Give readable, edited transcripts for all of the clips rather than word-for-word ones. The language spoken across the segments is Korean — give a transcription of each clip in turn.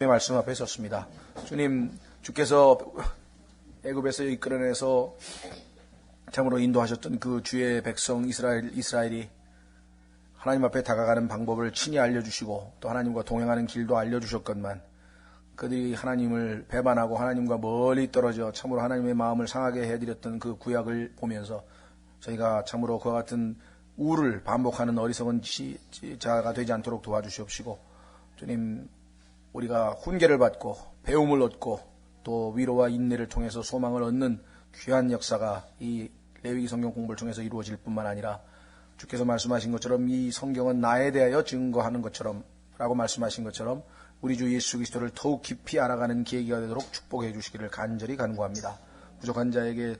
말씀 앞에 섰습니다. 주님, 주께서 애굽에서 이끌어내서 참으로 인도하셨던 그 주의 백성 이스라엘이 하나님 앞에 다가가는 방법을 친히 알려주시고 또 하나님과 동행하는 길도 알려주셨건만 그들이 하나님을 배반하고 하나님과 멀리 떨어져 참으로 하나님의 마음을 상하게 해드렸던 그 구약을 보면서 저희가 참으로 그와 같은 우를 반복하는 어리석은 자가 되지 않도록 도와주시옵시고, 주님, 우리가 훈계를 받고 배움을 얻고 또 위로와 인내를 통해서 소망을 얻는 귀한 역사가 이 레위기 성경 공부를 통해서 이루어질 뿐만 아니라 주께서 말씀하신 것처럼 이 성경은 나에 대하여 증거하는 것처럼 라고 말씀하신 것처럼 우리 주 예수 그리스도를 더욱 깊이 알아가는 계기가 되도록 축복해 주시기를 간절히 간구합니다. 부족한 자에게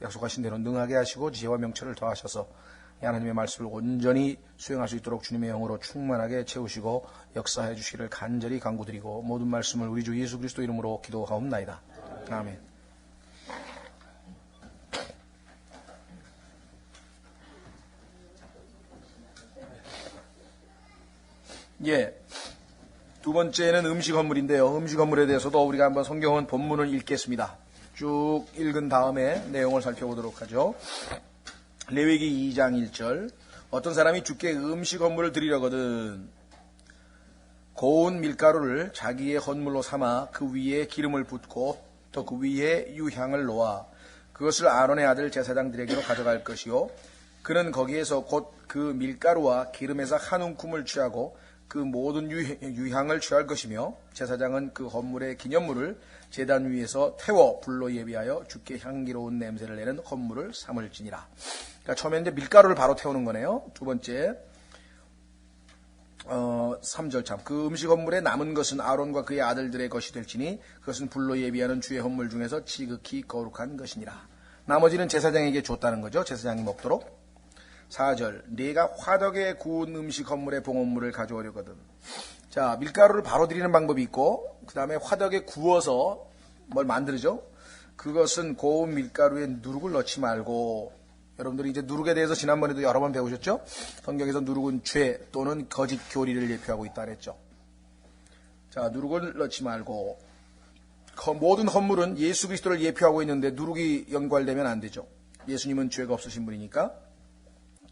약속하신 대로 능하게 하시고 지혜와 명철을 더하셔서 하나님의 말씀을 온전히 수행할 수 있도록 주님의 영으로 충만하게 채우시고 역사해 주시기를 간절히 간구드리고 모든 말씀을 우리 주 예수 그리스도 이름으로 기도하옵나이다. 아멘. 두 번째는 음식 건물인데요. 음식 건물에 대해서도 우리가 한번 성경은 본문을 읽겠습니다. 쭉 읽은 다음에 내용을 살펴보도록 하죠. 레위기 2장 1절. 어떤 사람이 주께 음식 건물을 드리려거든 고운 밀가루를 자기의 헌물로 삼아 그 위에 기름을 붓고 또 그 위에 유향을 놓아 그것을 아론의 아들 제사장들에게로 가져갈 것이요 그는 거기에서 곧 그 밀가루와 기름에서 한 움큼을 취하고 그 모든 유향을 취할 것이며 제사장은 그 헌물의 기념물을 제단 위에서 태워 불로 예비하여 주께 향기로운 냄새를 내는 헌물을 삼을지니라. 그러니까 처음에 이제 밀가루를 바로 태우는 거네요. 두 번째 3절 참. 그 음식 헌물에 남은 것은 아론과 그의 아들들의 것이 될지니 그것은 불로 예비하는 주의 헌물 중에서 지극히 거룩한 것이니라. 나머지는 제사장에게 줬다는 거죠. 제사장이 먹도록. 4절 네가 화덕에 구운 음식 헌물의 봉헌물을 가져오려거든. 자, 밀가루를 바로 드리는 방법이 있고 그 다음에 화덕에 구워서 뭘 만들죠. 그것은 고운 밀가루에 누룩을 넣지 말고, 여러분들이 이제 누룩에 대해서 지난번에도 여러 번 배우셨죠? 성경에서 누룩은 죄 또는 거짓 교리를 예표하고 있다 그랬죠. 자, 누룩을 넣지 말고, 모든 헌물은 예수 그리스도를 예표하고 있는데 누룩이 연관되면 안 되죠. 예수님은 죄가 없으신 분이니까.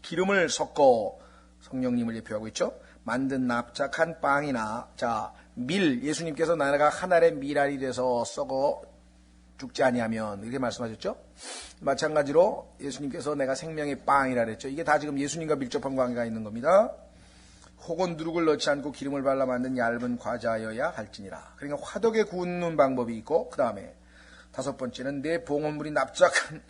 기름을 섞어 성령님을 예표하고 있죠. 만든 납작한 빵이나, 자, 밀, 예수님께서 내가 한 알의 밀알이 돼서 썩어 죽지 아니하면 이렇게 말씀하셨죠. 마찬가지로 예수님께서 내가 생명의 빵이라 그랬죠. 이게 다 지금 예수님과 밀접한 관계가 있는 겁니다. 혹은 누룩을 넣지 않고 기름을 발라 만든 얇은 과자여야 할지니라. 그러니까 화덕에 구우는 방법이 있고, 그 다음에 5번째는 내 봉헌물이 납작한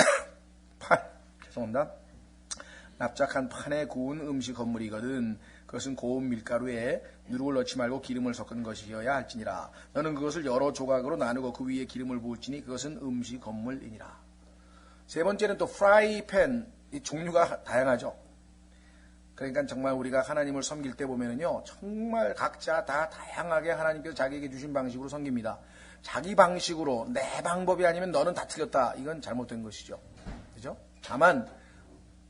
납작한 판에 구운 음식 건물이거든. 그것은 고운 밀가루에 누룩을 넣지 말고 기름을 섞은 것이어야 할지니라. 너는 그것을 여러 조각으로 나누고 그 위에 기름을 부을지니 그것은 음식 건물이니라. 세 번째는 또 프라이팬. 이 종류가 다양하죠. 그러니까 정말 우리가 하나님을 섬길 때 보면은요, 정말 각자 다 다양하게 하나님께서 자기에게 주신 방식으로 섬깁니다. 자기 방식으로 내 방법이 아니면 너는 다 틀렸다. 이건 잘못된 것이죠. 그죠? 다만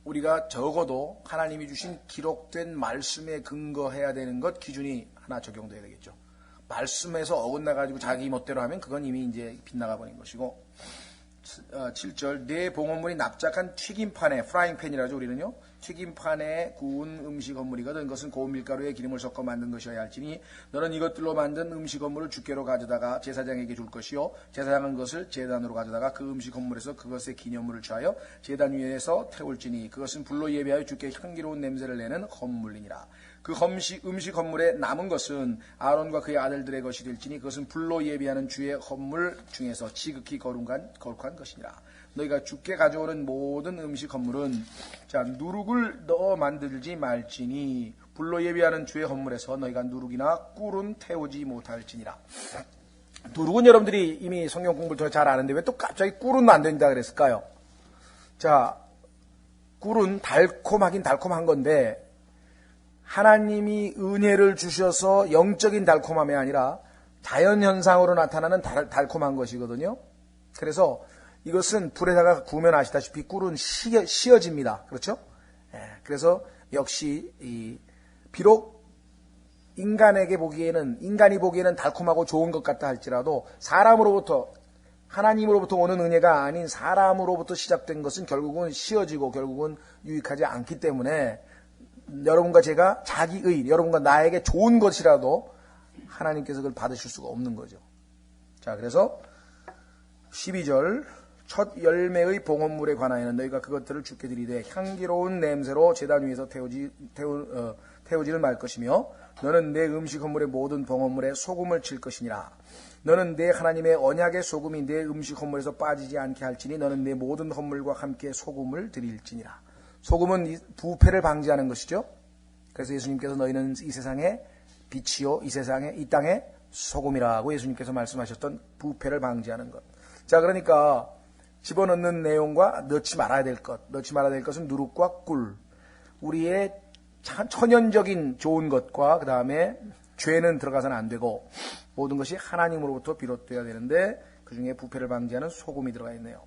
우리가 적어도 하나님이 주신 기록된 말씀에 근거해야 되는 것 기준이 하나 적용돼야 되겠죠. 말씀에서 어긋나가지고 자기 멋대로 하면 그건 이미 이제 빗나가 버린 것이고. 7절 내 봉헌물이 납작한 튀김판에, 프라잉팬이라죠 우리는요. 튀김판에 구운 음식 건물이거든. 그것은 고운 밀가루에 기름을 섞어 만든 것이어야 할지니 너는 이것들로 만든 음식 건물을 주께로 가져다가 제사장에게 줄 것이요 제사장은 그것을 제단으로 가져다가 그 음식 건물에서 그것의 기념물을 취하여 제단 위에서 태울지니 그것은 불로 예비하여 주께 향기로운 냄새를 내는 헌물이니라. 그 음식 헌물에 남은 것은 아론과 그의 아들들의 것이 될지니 그것은 불로 예비하는 주의 헌물 중에서 지극히 거룩한 것이니라. 너희가 주께 가져오는 모든 음식 헌물은 자 누룩을 넣어 만들지 말지니 불로 예비하는 주의 헌물에서 너희가 누룩이나 꿀은 태우지 못할지니라. 누룩은 여러분들이 이미 성경 공부를 더 잘 아는데 왜 또 갑자기 꿀은 안 된다 그랬을까요? 자, 꿀은 달콤하긴 달콤한 건데 하나님이 은혜를 주셔서 영적인 달콤함이 아니라 자연현상으로 나타나는 달콤한 것이거든요. 그래서 이것은 불에다가 구우면 아시다시피 꿀은 시어집니다. 그렇죠? 그래서 역시 비록 인간이 보기에는 달콤하고 좋은 것 같다 할지라도 사람으로부터 하나님으로부터 오는 은혜가 아닌 사람으로부터 시작된 것은 결국은 씌어지고 결국은 유익하지 않기 때문에 여러분과 제가 자기의 여러분과 나에게 좋은 것이라도 하나님께서 그걸 받으실 수가 없는 거죠. 자, 그래서 12절 첫 열매의 봉헌물에 관하여는 너희가 그것들을 주께 드리되 향기로운 냄새로 제단 위에서 태우지를 말 것이며 너는 내 음식 헌물의 모든 봉헌물에 소금을 칠 것이니라. 너는 내 하나님의 언약의 소금이 내 음식 헌물에서 빠지지 않게 할지니 너는 내 모든 헌물과 함께 소금을 드릴지니라. 소금은 부패를 방지하는 것이죠. 그래서 예수님께서 너희는 이 세상의 빛이요 이 땅의 소금이라고 예수님께서 말씀하셨던 부패를 방지하는 것. 자, 그러니까 집어넣는 내용과 넣지 말아야 될 것은 누룩과 꿀. 우리의 천연적인 좋은 것과 그 다음에 죄는 들어가서는 안 되고 모든 것이 하나님으로부터 비롯되어야 되는데 그 중에 부패를 방지하는 소금이 들어가 있네요.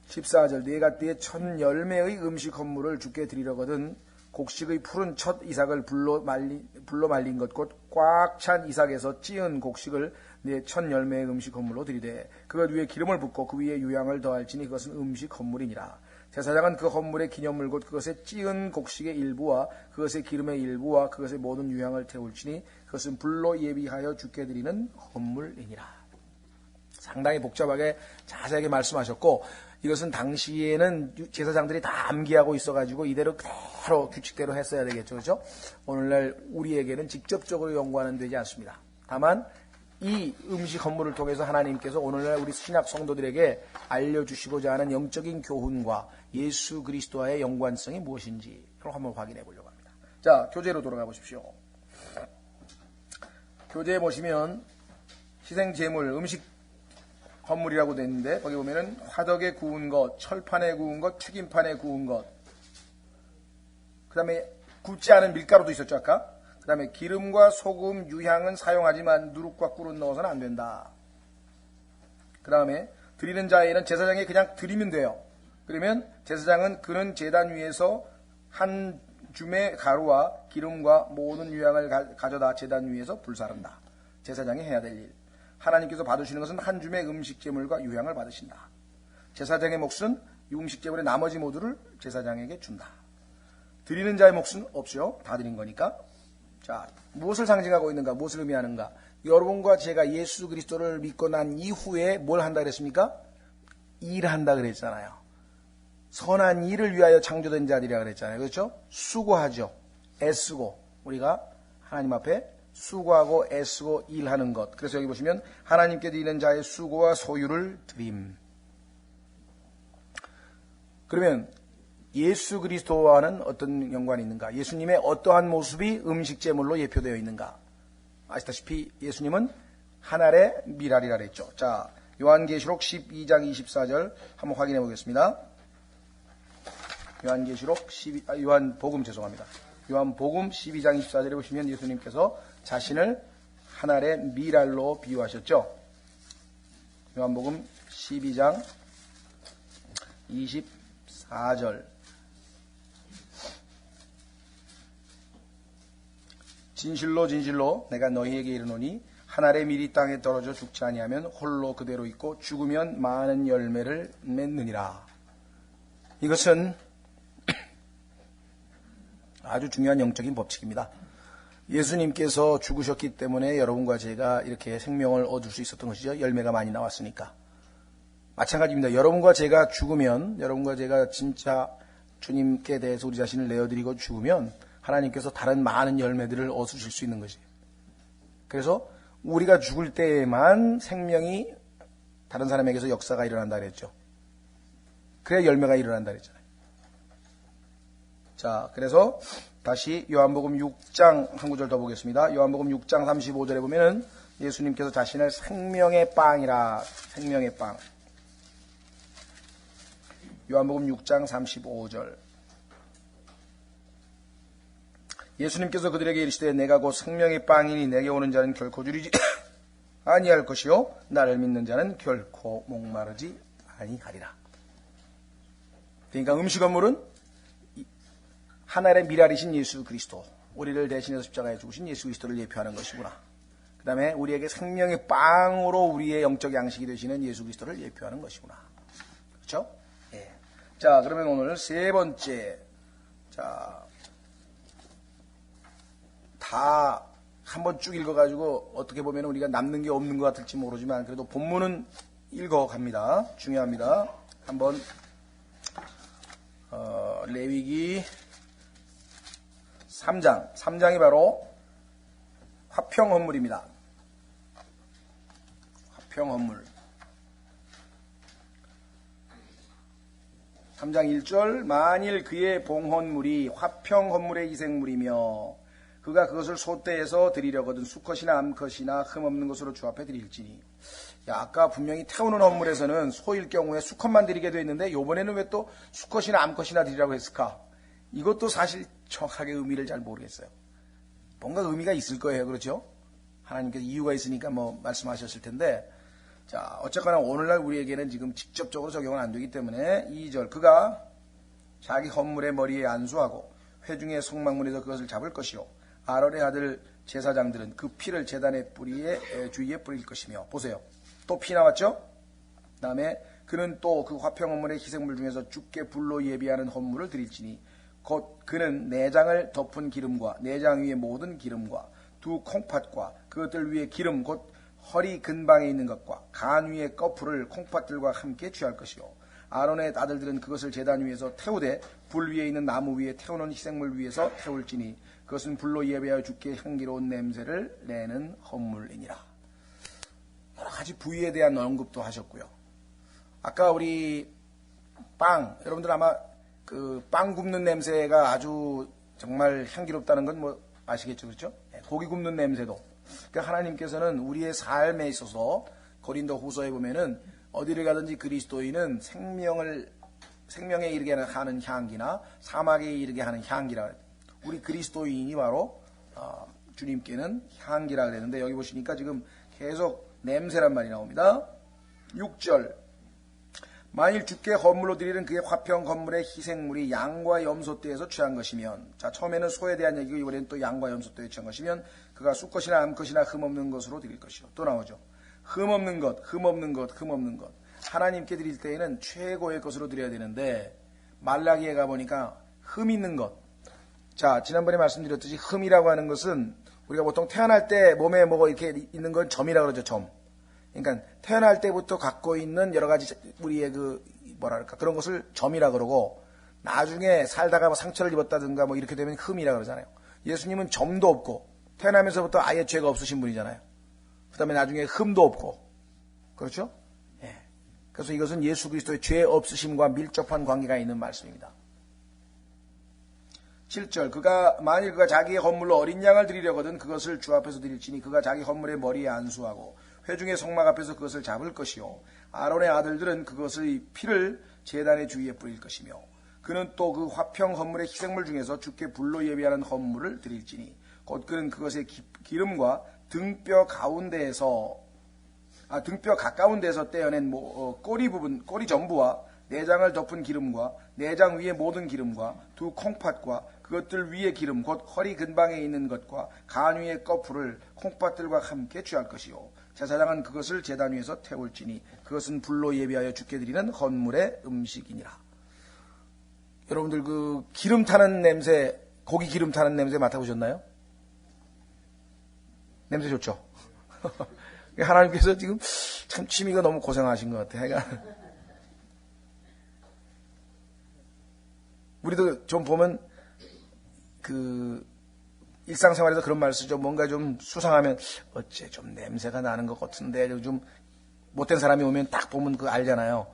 14절 네가 네 첫 열매의 음식 헌물을 주께 드리려거든 곡식의 푸른 첫 이삭을 불로 말린 것 곧 꽉 찬 이삭에서 찌은 곡식을 내 첫 열매의 음식 헌물로 드리되 그것 위에 기름을 붓고 그 위에 유향을 더할지니 그것은 음식 헌물이니라. 제사장은 그 헌물의 기념물 곧 그것의 찌은 곡식의 일부와 그것의 기름의 일부와 그것의 모든 유향을 태울지니 그것은 불로 예비하여 주께 드리는 헌물이니라. 상당히 복잡하게 자세하게 말씀하셨고 이것은 당시에는 제사장들이 다 암기하고 있어가지고 이대로 그대로 규칙대로 했어야 되겠죠. 그렇죠? 오늘날 우리에게는 직접적으로 연구하는 되지 않습니다. 다만 이 음식 헌물을 통해서 하나님께서 오늘날 우리 신약 성도들에게 알려주시고자 하는 영적인 교훈과 예수 그리스도와의 연관성이 무엇인지 한번 확인해 보려고 합니다. 자, 교재로 돌아가 보십시오. 교재에 보시면 희생제물, 음식 헌물이라고 되어 있는데 거기 보면은 화덕에 구운 것, 철판에 구운 것, 튀김판에 구운 것, 그 다음에 굽지 않은 밀가루도 있었죠 아까. 그 다음에 기름과 소금, 유향은 사용하지만 누룩과 꿀은 넣어서는 안 된다. 그 다음에 드리는 자에는 제사장이 그냥 드리면 돼요. 그러면 제사장은 그는 제단 위에서 한 줌의 가루와 기름과 모든 유향을 가져다 제단 위에서 불사른다. 제사장이 해야 될 일. 하나님께서 받으시는 것은 한 줌의 음식제물과 유향을 받으신다. 제사장의 몫은 이 음식제물의 나머지 모두를 제사장에게 준다. 드리는 자의 몫은 없죠. 다 드린 거니까. 자, 무엇을 상징하고 있는가? 무엇을 의미하는가? 여러분과 제가 예수 그리스도를 믿고 난 이후에 뭘 한다 그랬습니까? 일한다 그랬잖아요. 선한 일을 위하여 창조된 자들이라 그랬잖아요. 그렇죠? 수고하죠. 애쓰고 우리가 하나님 앞에 수고하고 애쓰고 일하는 것. 그래서 여기 보시면 하나님께 드리는 자의 수고와 소유를 드림. 그러면 예수 그리스도와는 어떤 연관이 있는가? 예수님의 어떠한 모습이 음식제물로 예표되어 있는가? 아시다시피 예수님은 한 알의 미랄이라 그랬죠. 자, 요한계시록 12장 24절 한번 확인해 보겠습니다. 요한복음 12장 24절에 보시면 예수님께서 자신을 한 알의 미랄로 비유하셨죠. 요한복음 12장 24절 진실로 진실로 내가 너희에게 이르노니 한 알의 밀이 땅에 떨어져 죽지 아니하면 홀로 그대로 있고 죽으면 많은 열매를 맺느니라. 이것은 아주 중요한 영적인 법칙입니다. 예수님께서 죽으셨기 때문에 여러분과 제가 이렇게 생명을 얻을 수 있었던 것이죠. 열매가 많이 나왔으니까. 마찬가지입니다. 여러분과 제가 죽으면, 여러분과 제가 진짜 주님께 대해서 우리 자신을 내어드리고 죽으면 하나님께서 다른 많은 열매들을 얻으실 수 있는 것이에요. 그래서 우리가 죽을 때에만 생명이 다른 사람에게서 역사가 일어난다 그랬죠. 그래야 열매가 일어난다 그랬잖아요. 자, 그래서 다시 요한복음 6장 한 구절 더 보겠습니다. 요한복음 6장 35절에 보면은 예수님께서 자신을 생명의 빵이라, 생명의 빵. 요한복음 6장 35절. 예수님께서 그들에게 이르시되 내가 곧 생명의 빵이니 내게 오는 자는 결코 줄이지 아니할 것이요 나를 믿는 자는 결코 목마르지 아니하리라. 그러니까 음식 헌물은 하늘의 미랄이신 예수 그리스도, 우리를 대신해서 십자가에 죽으신 예수 그리스도를 예표하는 것이구나. 그 다음에 우리에게 생명의 빵으로 우리의 영적 양식이 되시는 예수 그리스도를 예표하는 것이구나. 그렇죠? 예. 자, 그러면 오늘 세 번째. 자, 다 한번 쭉 읽어가지고 어떻게 보면 우리가 남는 게 없는 것 같을지 모르지만 그래도 본문은 읽어갑니다. 중요합니다. 한번 레위기 3장이 바로 화평 헌물입니다. 화평 헌물. 3장 1절 만일 그의 봉헌물이 화평 헌물의 희생물이며 그가 그것을 소떼에서 드리려거든 수컷이나 암컷이나 흠없는 것으로 주 앞에 드릴지니. 야, 아까 분명히 태우는 헌물에서는 소일 경우에 수컷만 드리게 돼 있는데 요번에는 왜 또 수컷이나 암컷이나 드리라고 했을까? 이것도 사실 정확하게 의미를 잘 모르겠어요. 뭔가 의미가 있을 거예요. 그렇죠? 하나님께서 이유가 있으니까 뭐 말씀하셨을 텐데. 자, 어쨌거나 오늘날 우리에게는 지금 직접적으로 적용은 안 되기 때문에 2절 그가 자기 헌물의 머리에 안수하고 회중의 성막문에서 그것을 잡을 것이요 아론의 아들 제사장들은 그 피를 제단의 뿌리에 주위에 뿌릴 것이며. 보세요. 또 피 나왔죠? 그 다음에 그는 또 그 화평 헌물의 희생물 중에서 주께 불로 예비하는 헌물을 드릴지니 곧 그는 내장을 덮은 기름과 내장 위에 모든 기름과 두 콩팥과 그것들 위에 기름 곧 허리 근방에 있는 것과 간 위에 꺼풀을 콩팥들과 함께 취할 것이요 아론의 아들들은 그것을 제단 위에서 태우되 불 위에 있는 나무 위에 태우는 희생물 위에서 태울지니 그것은 불로 예배하여 주께 향기로운 냄새를 내는 헌물이니라. 여러 가지 부위에 대한 언급도 하셨고요. 아까 우리 빵, 여러분들 아마 그 빵 굽는 냄새가 아주 정말 향기롭다는 건 뭐 아시겠죠, 그렇죠? 고기 굽는 냄새도. 그러니까 하나님께서는 우리의 삶에 있어서 고린도 후서에 보면은 어디를 가든지 그리스도인은 생명에 이르게 하는 향기나 사막에 이르게 하는 향기라 그래요. 우리 그리스도인이 바로 주님께는 향기라 그랬는데 여기 보시니까 지금 계속 냄새란 말이 나옵니다. 6절 만일 주께 헌물로 드리는 그의 화평 헌물의 희생물이 양과 염소떼에서 취한 것이면, 자 처음에는 소에 대한 얘기고 이번에는 또 양과 염소떼에 취한 것이면 그가 수컷이나 암컷이나 흠없는 것으로 드릴 것이요. 또 나오죠. 흠없는 것. 하나님께 드릴 때에는 최고의 것으로 드려야 되는데 말라기에 가보니까 흠 있는 것. 자 지난번에 말씀드렸듯이 흠이라고 하는 것은 우리가 보통 태어날 때 몸에 뭐가 이렇게 있는 건 점이라고 그러죠. 점. 그러니까 태어날 때부터 갖고 있는 여러 가지 우리의 그 뭐랄까 그런 것을 점이라 그러고 나중에 살다가 뭐 상처를 입었다든가 뭐 이렇게 되면 흠이라 그러잖아요. 예수님은 점도 없고 태어나면서부터 아예 죄가 없으신 분이잖아요. 그다음에 나중에 흠도 없고 그렇죠? 예. 그래서 이것은 예수 그리스도의 죄 없으심과 밀접한 관계가 있는 말씀입니다. 7절 만일 그가 자기의 헌물로 어린 양을 드리려거든 그것을 주 앞에서 드릴지니 그가 자기 헌물의 머리에 안수하고 회중의 성막 앞에서 그것을 잡을 것이요 아론의 아들들은 그것의 피를 제단의 주위에 뿌릴 것이며 그는 또 그 화평 헌물의 희생물 중에서 주께 불로 예비하는 헌물을 드릴지니 곧 그는 그것의 기름과 등뼈 가까운 데서 떼어낸 꼬리 부분, 꼬리 전부와 내장을 덮은 기름과 내장 위에 모든 기름과 두 콩팥과 그것들 위에 기름 곧 허리 근방에 있는 것과 간 위에 꺼풀을 콩팥들과 함께 취할 것이요 제사장은 그것을 제단 위에서 태울지니 그것은 불로 예비하여 주께 드리는 헌물의 음식이니라. 여러분들 그 기름 타는 냄새, 고기 기름 타는 냄새 맡아보셨나요? 냄새 좋죠? 하나님께서 지금 참 취미가 너무 고생하신 것 같아요. 우리도 좀 보면 그 일상생활에서 그런 말 쓰죠. 뭔가 좀 수상하면 어째 좀 냄새가 나는 것 같은데 좀 못된 사람이 오면 딱 보면 그거 알잖아요.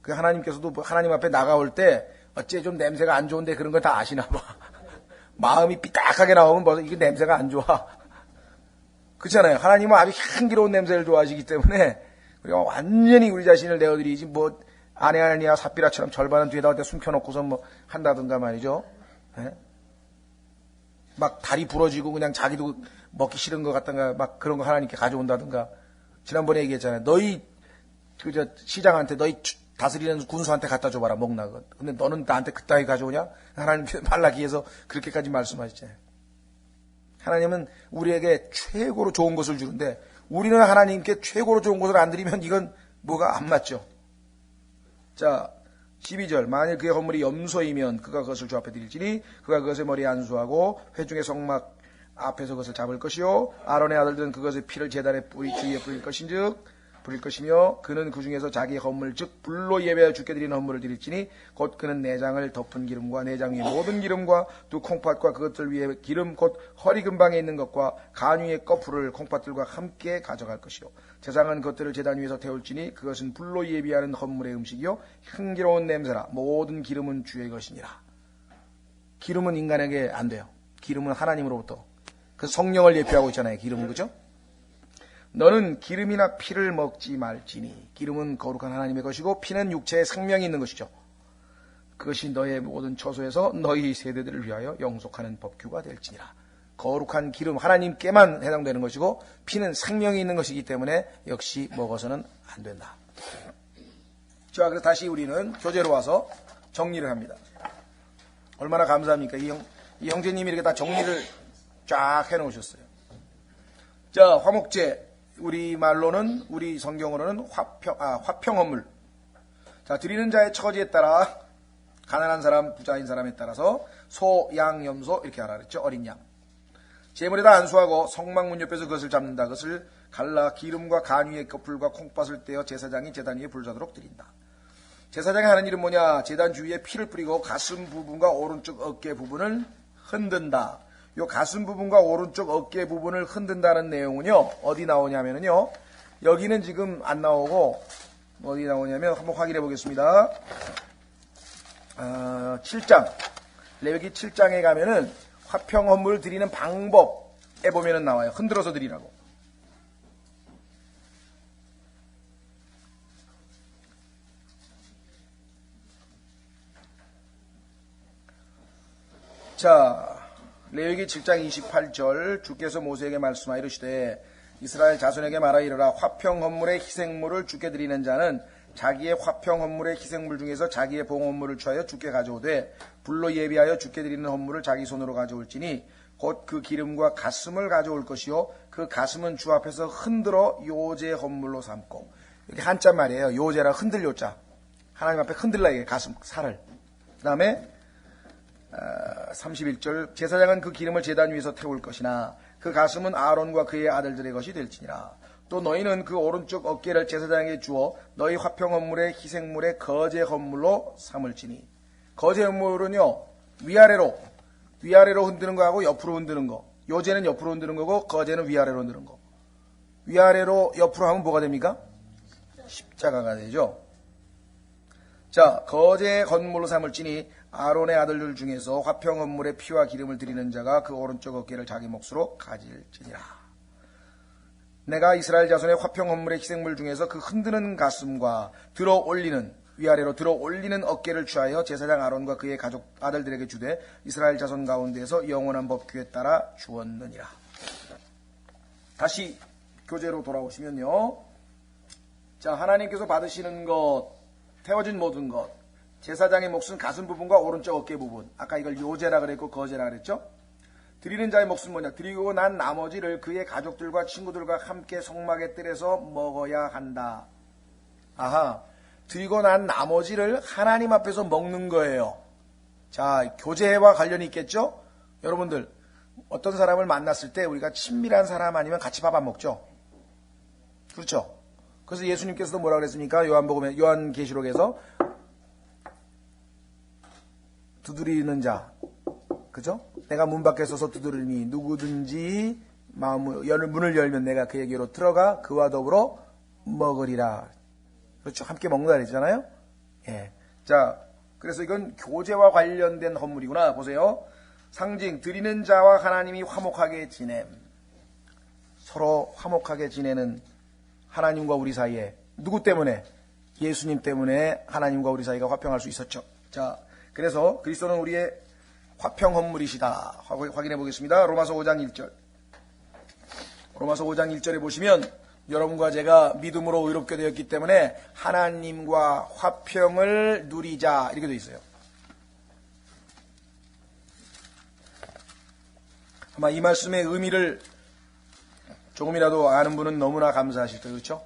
그 하나님께서도 하나님 앞에 나가올 때 어째 좀 냄새가 안 좋은데 그런 거 다 아시나 봐. 마음이 삐딱하게 나오면 벌써 이게 냄새가 안 좋아. 그렇잖아요. 하나님은 아주 향기로운 냄새를 좋아하시기 때문에 우리가 완전히 우리 자신을 내어드리지 뭐 아내아니야 삽비라처럼 절반은 뒤에다 숨겨놓고서 뭐 한다든가 말이죠. 네? 막 다리 부러지고 그냥 자기도 먹기 싫은 것 같던가 막 그런 거 하나님께 가져온다든가. 지난번에 얘기했잖아요. 너희 시장한테 너희 다스리는 군수한테 갖다 줘봐라, 먹나. 근데 너는 나한테 그따위 가져오냐? 하나님께서 말라기에서 그렇게까지 말씀하시잖아요. 하나님은 우리에게 최고로 좋은 것을 주는데 우리는 하나님께 최고로 좋은 것을 안 드리면 이건 뭐가 안 맞죠. 자, 12절. 만일 그의 헌물이 염소이면 그가 그것을 주 앞에 드릴지니 그가 그것의 머리에 안수하고 회중의 성막 앞에서 그것을 잡을 것이요 아론의 아들들은 그것의 피를 제단의 주위에 뿌릴 것이며 그는 그 중에서 자기의 헌물 즉 불로 예배하여 주께 드리는 헌물을 드릴지니 곧 그는 내장을 덮은 기름과 내장 위의 모든 기름과 두 콩팥과 그것들 위에 기름 곧 허리 근방에 있는 것과 간 위의 거풀을 콩팥들과 함께 가져갈 것이요 제사장은 그것들을 제단 위에서 태울지니 그것은 불로 예비하는 헌물의 음식이요 향기로운 냄새라 모든 기름은 주의 것이니라. 기름은 인간에게 안 돼요. 기름은 하나님으로부터. 그 성령을 예표하고 있잖아요. 기름은. 그죠? 너는 기름이나 피를 먹지 말지니 기름은 거룩한 하나님의 것이고 피는 육체에 생명이 있는 것이죠. 그것이 너의 모든 처소에서 너희 세대들을 위하여 영속하는 법규가 될지니라. 거룩한 기름 하나님께만 해당되는 것이고 피는 생명이 있는 것이기 때문에 역시 먹어서는 안 된다. 자, 그래서 다시 우리는 교재로 와서 정리를 합니다. 얼마나 감사합니까? 이 형제님이 이렇게 다 정리를 쫙 해놓으셨어요. 자, 화목제. 우리 말로는, 우리 성경으로는 화평 헌물. 자, 드리는 자의 처지에 따라, 가난한 사람, 부자인 사람에 따라서, 소, 양, 염소, 이렇게 하라 그랬죠. 어린 양. 제물에다 안수하고 성막문 옆에서 그것을 잡는다. 그것을 갈라 기름과 간 위에 거풀과 콩팥을 떼어 제사장이 제단 위에 불사도록 드린다. 제사장이 하는 일은 뭐냐? 제단 주위에 피를 뿌리고 가슴 부분과 오른쪽 어깨 부분을 흔든다. 요 가슴 부분과 오른쪽 어깨 부분을 흔든다는 내용은요, 어디 나오냐면요, 여기는 지금 안 나오고, 어디 나오냐면, 한번 확인해 보겠습니다. 7장. 레위기 7장에 가면은, 화평 헌물을 드리는 방법에 보면은 나와요. 흔들어서 드리라고. 자, 레위기 7장 28절 주께서 모세에게 말씀하여 이르시되 이스라엘 자손에게 말하 이르라 화평 헌물의 희생물을 주께 드리는 자는 자기의 화평 헌물의 희생물 중에서 자기의 봉 헌물을 취하여 주께 가져오되 불로 예비하여 주께 드리는 헌물을 자기 손으로 가져올지니 곧 그 기름과 가슴을 가져올 것이요 그 가슴은 주 앞에서 흔들어 요제 헌물로 삼고 이렇게 한자 말이에요. 요제라 흔들 요자 하나님 앞에 흔들라 이게 가슴 살을 그 다음에 31절 제사장은 그 기름을 제단 위에서 태울 것이나 그 가슴은 아론과 그의 아들들의 것이 될지니라. 또 너희는 그 오른쪽 어깨를 제사장에게 주어 너희 화평 헌물의 희생물의 거제 헌물로 삼을지니 거제 헌물은요 위아래로 흔드는 거하고 옆으로 흔드는 거 요제는 옆으로 흔드는 거고 거제는 위아래로 흔드는 거 위아래로 옆으로 하면 뭐가 됩니까? 십자가가 되죠. 자, 거제 헌물로 삼을지니 아론의 아들들 중에서 화평 헌물에 피와 기름을 드리는 자가 그 오른쪽 어깨를 자기 몫으로 가질지니라. 내가 이스라엘 자손의 화평 헌물의 희생물 중에서 그 흔드는 가슴과 위아래로 들어 올리는 어깨를 취하여 제사장 아론과 그의 가족 아들들에게 주되 이스라엘 자손 가운데에서 영원한 법규에 따라 주었느니라. 다시 교재로 돌아오시면요. 자, 하나님께서 받으시는 것, 태워진 모든 것, 제사장의 몫은 가슴 부분과 오른쪽 어깨 부분. 아까 이걸 요제라 그랬고 거제라 그랬죠. 드리는 자의 몫은 뭐냐? 드리고 난 나머지를 그의 가족들과 친구들과 함께 성막의 뜰에서 먹어야 한다. 아하, 드리고 난 나머지를 하나님 앞에서 먹는 거예요. 자, 교제와 관련이 있겠죠? 여러분들, 어떤 사람을 만났을 때 우리가 친밀한 사람 아니면 같이 밥 안 먹죠? 그렇죠? 그래서 예수님께서도 뭐라 그랬습니까? 요한계시록에서 두드리는 자, 그죠? 내가 문 밖에 서서 두드리니 누구든지 문을 열면 내가 그에게로 들어가 그와 더불어 먹으리라. 그렇죠? 함께 먹는다 그랬잖아요. 예. 자, 그래서 이건 교제와 관련된 헌물이구나. 보세요. 상징, 드리는 자와 하나님이 화목하게 지냄. 서로 화목하게 지내는 하나님과 우리 사이에 누구 때문에? 예수님 때문에 하나님과 우리 사이가 화평할 수 있었죠. 자, 그래서 그리스도는 우리의 화평 헌물이시다. 확인해 보겠습니다. 로마서 5장 1절. 로마서 5장 1절에 보시면 여러분과 제가 믿음으로 의롭게 되었기 때문에 하나님과 화평을 누리자 이렇게 되어 있어요. 아마 이 말씀의 의미를 조금이라도 아는 분은 너무나 감사하실 거예요. 그렇죠?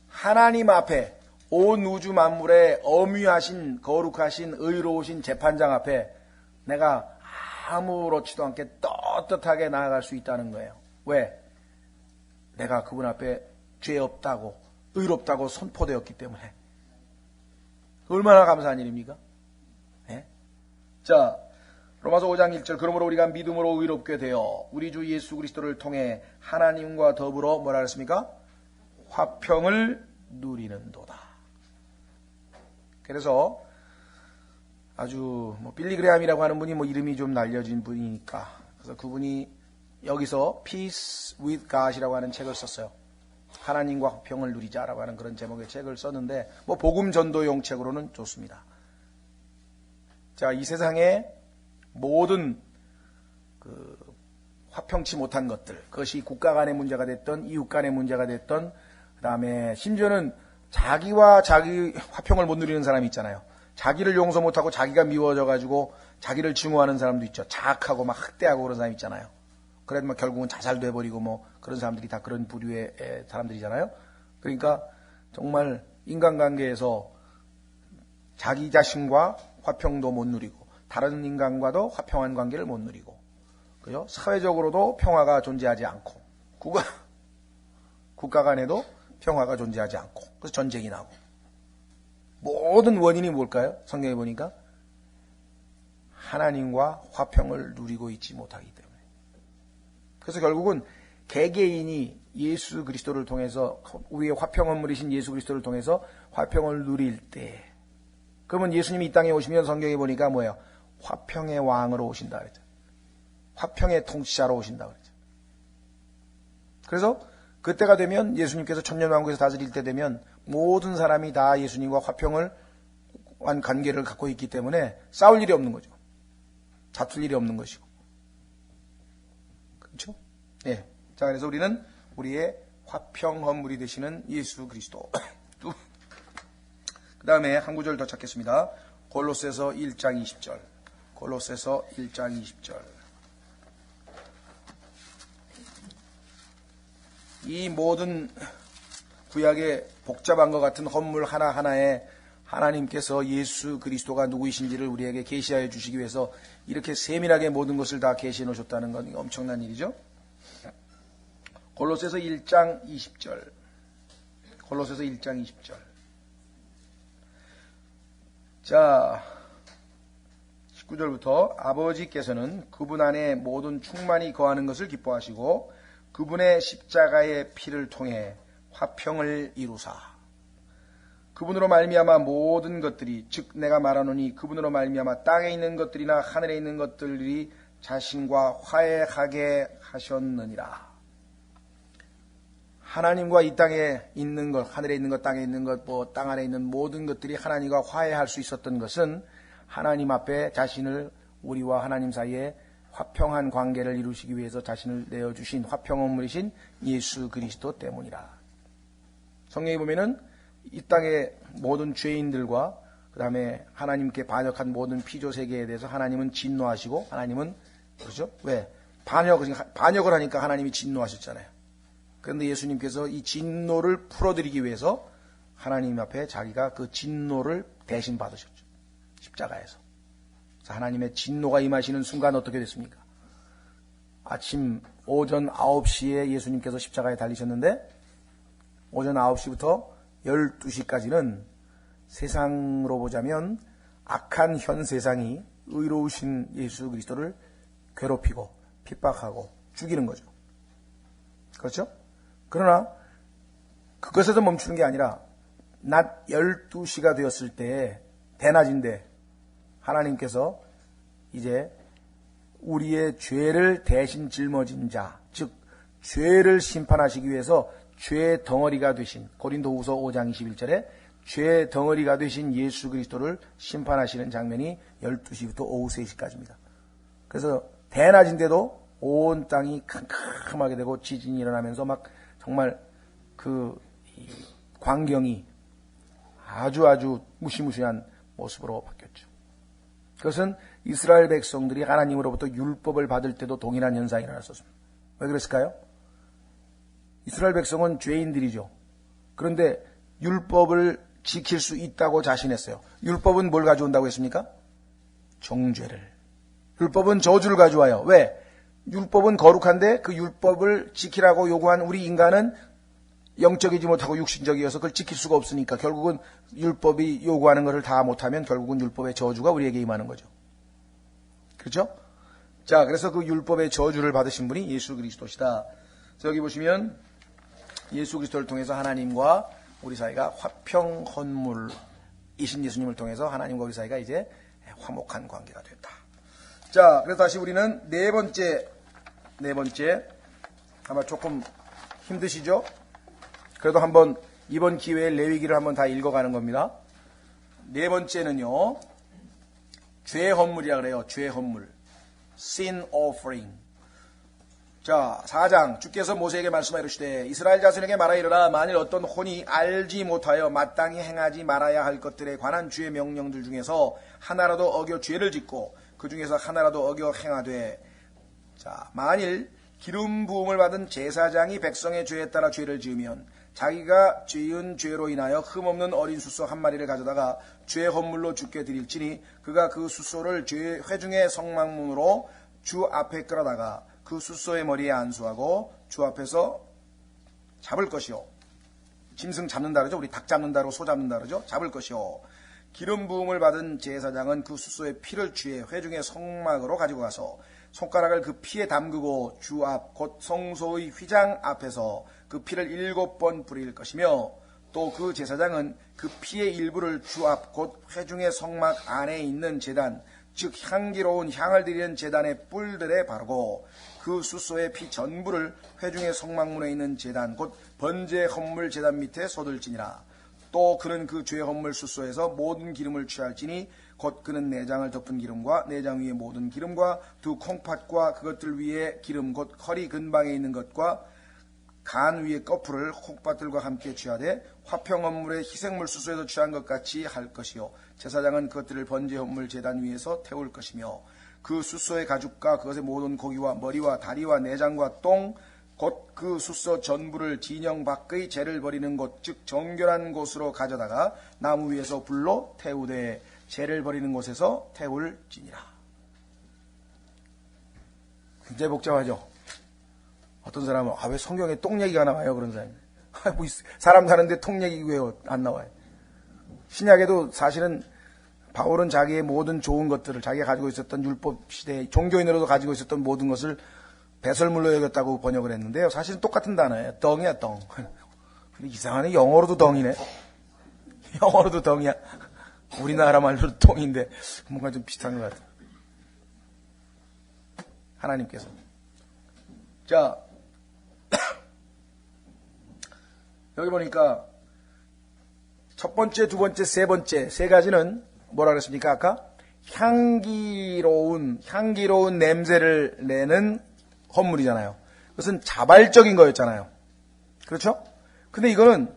하나님 앞에 온 우주 만물에 엄위하신 거룩하신 의로우신 재판장 앞에 내가 아무렇지도 않게 떳떳하게 나아갈 수 있다는 거예요. 왜? 내가 그분 앞에 죄 없다고 의롭다고 선포되었기 때문에. 얼마나 감사한 일입니까? 네? 자, 로마서 5장 1절 그러므로 우리가 믿음으로 의롭게 되어 우리 주 예수 그리스도를 통해 하나님과 더불어 뭐라 그랬습니까? 화평을 누리는도다. 그래서 아주 빌리 그레함이라고 하는 분이 이름이 좀 날려진 분이니까 그래서 그분이 여기서 Peace with God이라고 하는 책을 썼어요. 하나님과 화평을 누리자라고 하는 그런 제목의 책을 썼는데 복음 전도용 책으로는 좋습니다. 자, 이 세상에 모든 화평치 못한 것들, 그것이 국가 간의 문제가 됐던 이웃 간의 문제가 됐던 그 다음에 심지어는 자기와 자기 화평을 못 누리는 사람이 있잖아요. 자기를 용서 못하고 자기가 미워져가지고 자기를 증오하는 사람도 있죠. 자학하고 막 학대하고 그런 사람 있잖아요. 그래도 결국은 자살도 해버리고 그런 사람들이 다 그런 부류의 사람들이잖아요. 그러니까 정말 인간관계에서 자기 자신과 화평도 못 누리고 다른 인간과도 화평한 관계를 못 누리고 그죠? 사회적으로도 평화가 존재하지 않고 국가 간에도 평화가 존재하지 않고 그래서 전쟁이 나고 모든 원인이 뭘까요? 성경에 보니까 하나님과 화평을 누리고 있지 못하기 때문에. 그래서 결국은 개개인이 예수 그리스도를 통해서 우리의 화평 헌물이신 예수 그리스도를 통해서 화평을 누릴 때 그러면 예수님이 이 땅에 오시면 성경에 보니까 뭐예요? 화평의 왕으로 오신다 그랬죠. 화평의 통치자로 오신다 그랬죠. 그래서 그때가 되면 예수님께서 천년왕국에서 다스릴 때 되면 모든 사람이 다 예수님과 화평을 한 관계를 갖고 있기 때문에 싸울 일이 없는 거죠. 다툴 일이 없는 것이고. 그렇죠? 네. 자, 그래서 우리는 우리의 화평 헌물이 되시는 예수 그리스도. 그 다음에 한 구절 더 찾겠습니다. 골로새서 1장 20절. 골로새서 1장 20절. 이 모든 구약의 복잡한 것 같은 헌물 하나하나에 하나님께서 예수 그리스도가 누구이신지를 우리에게 계시하여 주시기 위해서 이렇게 세밀하게 모든 것을 다 계시해 놓으셨다는 건 엄청난 일이죠. 골로새서 1장 20절. 골로새서 1장 20절. 자, 19절부터 아버지께서는 그분 안에 모든 충만이 거하는 것을 기뻐하시고 그분의 십자가의 피를 통해 화평을 이루사 그분으로 말미암아 모든 것들이 즉 내가 말하노니 그분으로 말미암아 땅에 있는 것들이나 하늘에 있는 것들이 자신과 화해하게 하셨느니라. 하나님과 이 땅에 있는 것, 하늘에 있는 것, 땅에 있는 것, 땅 안에 있는 모든 것들이 하나님과 화해할 수 있었던 것은 하나님 앞에 자신을 우리와 하나님 사이에 화평한 관계를 이루시기 위해서 자신을 내어주신 화평 헌물이신 예수 그리스도 때문이라. 성경에 보면은 이 땅의 모든 죄인들과 그 다음에 하나님께 반역한 모든 피조 세계에 대해서 하나님은 진노하시고 하나님은 그렇죠? 왜? 반역을 하니까 하나님이 진노하셨잖아요. 그런데 예수님께서 이 진노를 풀어드리기 위해서 하나님 앞에 자기가 그 진노를 대신 받으셨죠. 십자가에서. 하나님의 진노가 임하시는 순간 어떻게 됐습니까? 아침 오전 9시에 예수님께서 십자가에 달리셨는데 오전 9시부터 12시까지는 세상으로 보자면 악한 현 세상이 의로우신 예수 그리스도를 괴롭히고 핍박하고 죽이는 거죠. 그렇죠? 그러나 그것에서 멈추는 게 아니라 낮 12시가 되었을 때 대낮인데 하나님께서 이제 우리의 죄를 대신 짊어진 자, 즉 죄를 심판하시기 위해서 죄의 덩어리가 되신 고린도후서 5장 21절에 죄의 덩어리가 되신 예수 그리스도를 심판하시는 장면이 12시부터 오후 3시까지입니다. 그래서 대낮인데도 온 땅이 캄캄하게 되고 지진이 일어나면서 막 정말 이 광경이 아주 무시무시한 모습으로 바뀌었죠. 그것은 이스라엘 백성들이 하나님으로부터 율법을 받을 때도 동일한 현상이 일어났었습니다. 왜 그랬을까요? 이스라엘 백성은 죄인들이죠. 그런데 율법을 지킬 수 있다고 자신했어요. 율법은 뭘 가져온다고 했습니까? 정죄를. 율법은 저주를 가져와요. 왜? 율법은 거룩한데 그 율법을 지키라고 요구한 우리 인간은 영적이지 못하고 육신적이어서 그걸 지킬 수가 없으니까 결국은 율법이 요구하는 것을 다 못하면 결국은 율법의 저주가 우리에게 임하는 거죠. 그렇죠? 자, 그래서 그 율법의 저주를 받으신 분이 예수 그리스도시다. 그래서 여기 보시면 예수 그리스도를 통해서 하나님과 우리 사이가 화평헌물이신 예수님을 통해서 하나님과 우리 사이가 이제 화목한 관계가 됐다. 자, 그래서 다시 우리는 네 번째 아마 조금 힘드시죠? 그래도 한번 이번 기회에 레위기를 한번 다 읽어가는 겁니다. 네 번째는요, 죄 헌물이라 그래요. 죄 헌물, sin offering. 자, 4장 주께서 모세에게 말씀하여 이르시되 이스라엘 자손에게 말하 이르라 만일 어떤 혼이 알지 못하여 마땅히 행하지 말아야 할 것들에 관한 주의 명령들 중에서 하나라도 어겨 죄를 짓고 그 중에서 하나라도 어겨 행하되, 자, 만일 기름 부음을 받은 제사장이 백성의 죄에 따라 죄를 지으면 자기가 지은 죄로 인하여 흠없는 어린 숫소 한 마리를 가져다가 죄 헌물로 주께 드릴지니 그가 그 숫소를 회중의 성막문으로 주 앞에 끌어다가 그 숫소의 머리에 안수하고 주 앞에서 잡을 것이요. 짐승 잡는다 그러죠. 우리 닭 잡는다 그러고 소 잡는다 그러죠. 잡을 것이요. 기름 부음을 받은 제사장은 그 숫소의 피를 취해 회중의 성막으로 가지고 가서 손가락을 그 피에 담그고 주 앞 곧 성소의 휘장 앞에서 그 피를 7번 뿌릴 것이며, 또 그 제사장은 그 피의 일부를 주 앞 곧 회중의 성막 안에 있는 제단, 즉 향기로운 향을 드리는 제단의 뿔들에 바르고 그 숫소의 피 전부를 회중의 성막문에 있는 제단 곧 번제 헌물 제단 밑에 쏟을지니라. 또 그는 그 죄 헌물 숫소에서 모든 기름을 취할지니 곧 그는 내장을 덮은 기름과 내장 위에 모든 기름과 두 콩팥과 그것들 위에 기름 곧 허리 근방에 있는 것과 간 위에 거풀을 콩팥들과 함께 취하되 화평 헌물의 희생물 숫소에서 취한 것 같이 할 것이요. 제사장은 그것들을 번제 헌물 제단 위에서 태울 것이며 그 숫소의 가죽과 그것의 모든 고기와 머리와 다리와 내장과 똥 곧 그 숫소 전부를 진영 밖의 재를 버리는 곳 즉 정결한 곳으로 가져다가 나무 위에서 불로 태우되 재를 버리는 곳에서 태울지니라. 굉장히 복잡하죠. 어떤 사람은 왜 성경에 똥 얘기가 나와요? 그런 사람이. 사람 사는데 똥 얘기 왜 안 나와요? 신약에도 사실은 바울은 자기의 모든 좋은 것들을 자기가 가지고 있었던 율법 시대 종교인으로도 가지고 있었던 모든 것을 배설물로 여겼다고 번역을 했는데요. 사실은 똑같은 단어예요. 덩이야, 덩. 근데 이상하네. 영어로도 덩이네. 영어로도 덩이야. 우리나라 말로도 똥인데 뭔가 좀 비슷한 것 같아요. 하나님께서. 자, 여기 보니까 첫 번째, 두 번째, 세 번째 세 가지는 뭐라 그랬습니까? 아까 향기로운 냄새를 내는 헌물이잖아요. 그것은 자발적인 거였잖아요. 그렇죠? 근데 이거는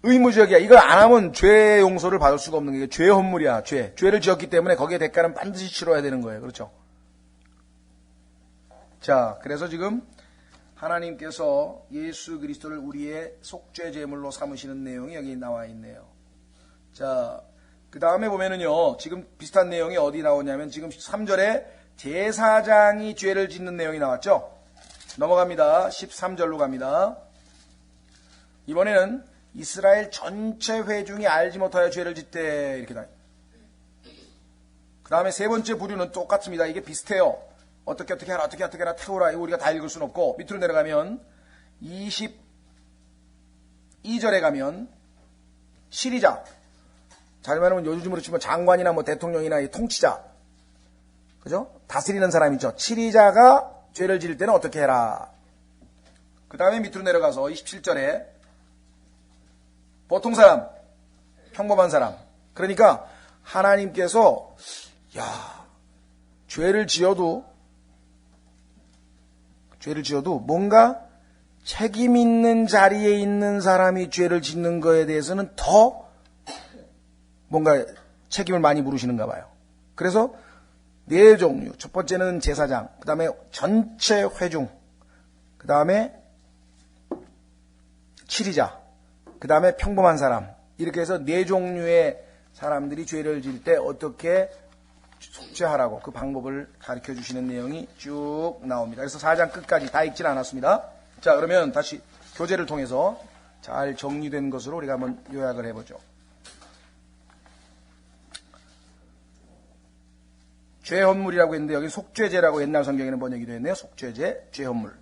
의무적이야. 이걸 안 하면 죄 용서를 받을 수가 없는 게 죄 헌물이야. 죄를 지었기 때문에 거기에 대가는 반드시 치러야 되는 거예요. 그렇죠? 자, 그래서 지금 하나님께서 예수 그리스도를 우리의 속죄 제물로 삼으시는 내용이 여기 나와 있네요. 자, 그 다음에 보면은요, 지금 비슷한 내용이 어디 나오냐면 지금 3절에 제사장이 죄를 짓는 내용이 나왔죠? 넘어갑니다. 13절로 갑니다. 이번에는 이스라엘 전체 회중이 알지 못하여 죄를 짓되 이렇게 나와요. 그 다음에 세 번째 부류는 똑같습니다. 이게 비슷해요. 어떻게 하라 태우라. 이거 우리가 다 읽을 수는 없고 밑으로 내려가면 22절에 가면 시리자, 잘 말하면 요즘으로 치면 장관이나 뭐 대통령이나 이 통치자, 그죠? 다스리는 사람 있죠. 치리자가 죄를 지을 때는 어떻게 해라. 그 다음에 밑으로 내려가서 27절에 보통 사람, 평범한 사람. 그러니까 하나님께서 죄를 지어도 뭔가 책임 있는 자리에 있는 사람이 죄를 짓는 거에 대해서는 더 뭔가 책임을 많이 물으시는가 봐요. 그래서 네 종류. 첫 번째는 제사장, 그 다음에 전체 회중, 그 다음에 치리자, 그 다음에 평범한 사람. 이렇게 해서 네 종류의 사람들이 죄를 지을 때 어떻게 속죄하라고 그 방법을 가르쳐 주시는 내용이 쭉 나옵니다. 그래서 4장 끝까지 다 읽지는 않았습니다. 자, 그러면 다시 교재를 통해서 잘 정리된 것으로 우리가 한번 요약을 해보죠. 죄헌물이라고 했는데 여기 속죄제라고 옛날 성경에는 번역이 되어 있네요. 속죄제, 죄헌물.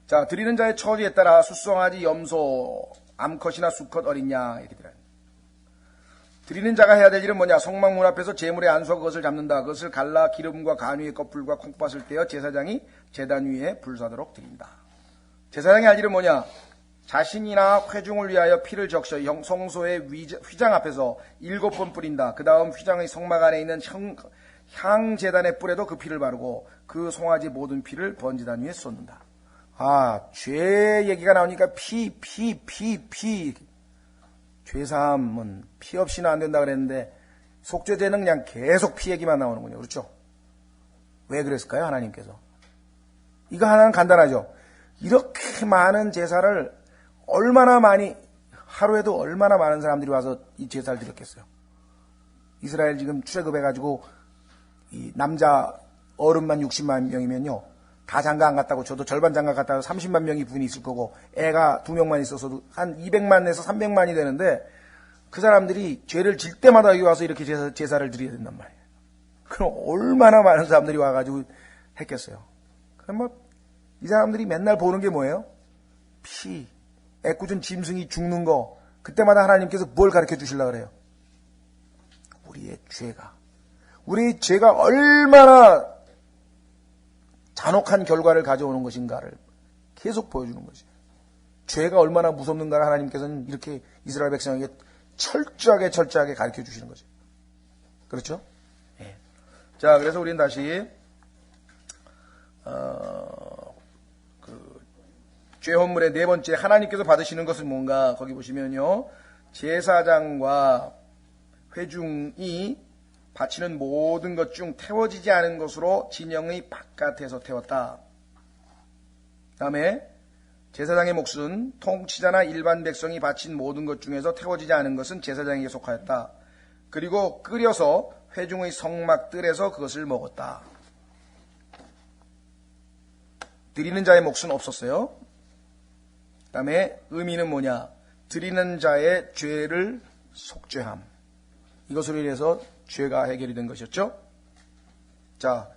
자, 드리는 자의 처지에 따라 숫송아지, 염소, 암컷이나 수컷, 어린 양 이렇게 드려요. 드리는 자가 해야 될 일은 뭐냐? 성막문 앞에서 제물의 안수와 그것을 잡는다. 그것을 갈라 기름과 간유의 껍질과 콩팥을 떼어 제사장이 제단 위에 불사도록 드린다. 제사장이 할 일은 뭐냐? 자신이나 회중을 위하여 피를 적셔 성소의 휘장 앞에서 7번 뿌린다. 그 다음 휘장의 성막 안에 있는 향제단의 뿔에도 그 피를 바르고 그 송아지 모든 피를 번제단 위에 쏟는다. 아, 죄 얘기가 나오니까 피. 죄사함은 피 없이는 안 된다 그랬는데 속죄제는 그냥 계속 피 얘기만 나오는군요. 그렇죠? 왜 그랬을까요? 하나님께서. 이거 하나는 간단하죠. 이렇게 많은 제사를 얼마나 많이, 하루에도 얼마나 많은 사람들이 와서 이 제사를 드렸겠어요. 이스라엘 지금 출애굽해가지고 이 남자 어른만 60만 명이면요. 다 장가 안 갔다고 저도 절반 장가 갔다고 30만 명이 분이 있을 거고 애가 2명만 있어서도 한 200만에서 300만이 되는데 그 사람들이 죄를 질 때마다 여기 와서 이렇게 제사를 드려야 된단 말이에요. 그럼 얼마나 많은 사람들이 와가지고 했겠어요. 그럼 뭐 이 사람들이 맨날 보는 게 뭐예요? 피, 애꿎은 짐승이 죽는 거. 그때마다 하나님께서 뭘 가르쳐 주시려고 그래요? 우리의 죄가 얼마나 잔혹한 결과를 가져오는 것인가를 계속 보여주는 거죠. 죄가 얼마나 무섭는가를 하나님께서는 이렇게 이스라엘 백성에게 철저하게 가르쳐 주시는 거죠. 그렇죠? 예. 자, 그래서 우리는 다시 죄헌물의 네 번째 하나님께서 받으시는 것은 뭔가 거기 보시면요. 제사장과 회중이 바치는 모든 것 중 태워지지 않은 것으로 진영의 바깥에서 태웠다. 다음에 제사장의 몫은 통치자나 일반 백성이 바친 모든 것 중에서 태워지지 않은 것은 제사장에게 속하였다. 그리고 끓여서 회중의 성막들에서 그것을 먹었다. 드리는 자의 몫은 없었어요. 그 다음에 의미는 뭐냐? 드리는 자의 죄를 속죄함. 이것으로 인해서 죄가 해결이 된 것이었죠. 자,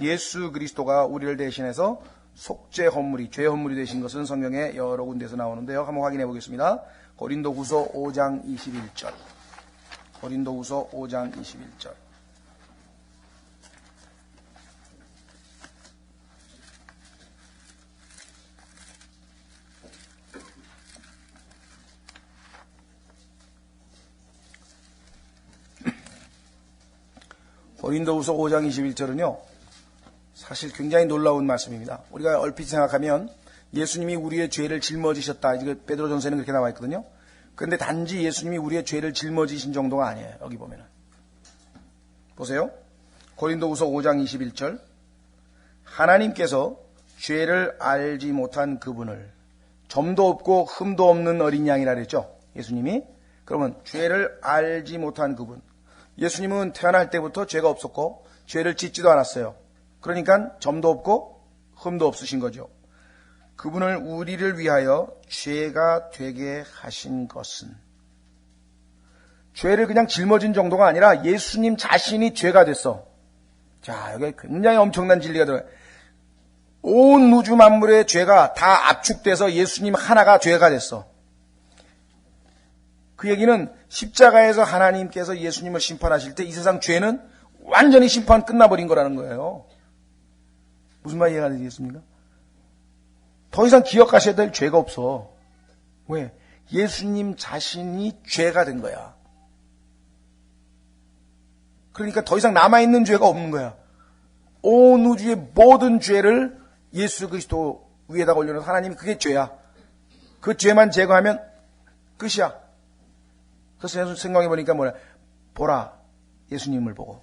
예수 그리스도가 우리를 대신해서 속죄 헌물이, 죄 헌물이 되신 것은 성경에 여러 군데에서 나오는데요. 한번 확인해 보겠습니다. 고린도후서 5장 21절. 고린도후서 5장 21절. 고린도후서 5장 21절은요. 사실 굉장히 놀라운 말씀입니다. 우리가 얼핏 생각하면 예수님이 우리의 죄를 짊어지셨다. 이게 베드로전서에는 그렇게 나와 있거든요. 그런데 단지 예수님이 우리의 죄를 짊어지신 정도가 아니에요. 여기 보면은. 보세요. 고린도후서 5장 21절. 하나님께서 죄를 알지 못한 그분을 점도 없고 흠도 없는 어린 양이라 그랬죠. 예수님이. 그러면 죄를 알지 못한 그분. 예수님은 태어날 때부터 죄가 없었고 죄를 짓지도 않았어요. 그러니까 점도 없고 흠도 없으신 거죠. 그분을 우리를 위하여 죄가 되게 하신 것은 죄를 그냥 짊어진 정도가 아니라 예수님 자신이 죄가 됐어. 자, 여기 굉장히 엄청난 진리가 들어요. 온 우주 만물의 죄가 다 압축돼서 예수님 하나가 죄가 됐어. 그 얘기는 십자가에서 하나님께서 예수님을 심판하실 때 이 세상 죄는 완전히 심판 끝나버린 거라는 거예요. 무슨 말 이해가 되겠습니까? 더 이상 기억하셔야 될 죄가 없어. 왜? 예수님 자신이 죄가 된 거야. 그러니까 더 이상 남아있는 죄가 없는 거야. 온 우주의 모든 죄를 예수 그리스도 위에다가 올려놓은 하나님이 그게 죄야. 그 죄만 제거하면 끝이야. 그래서 생각해보니까 뭐냐. 보라, 예수님을 보고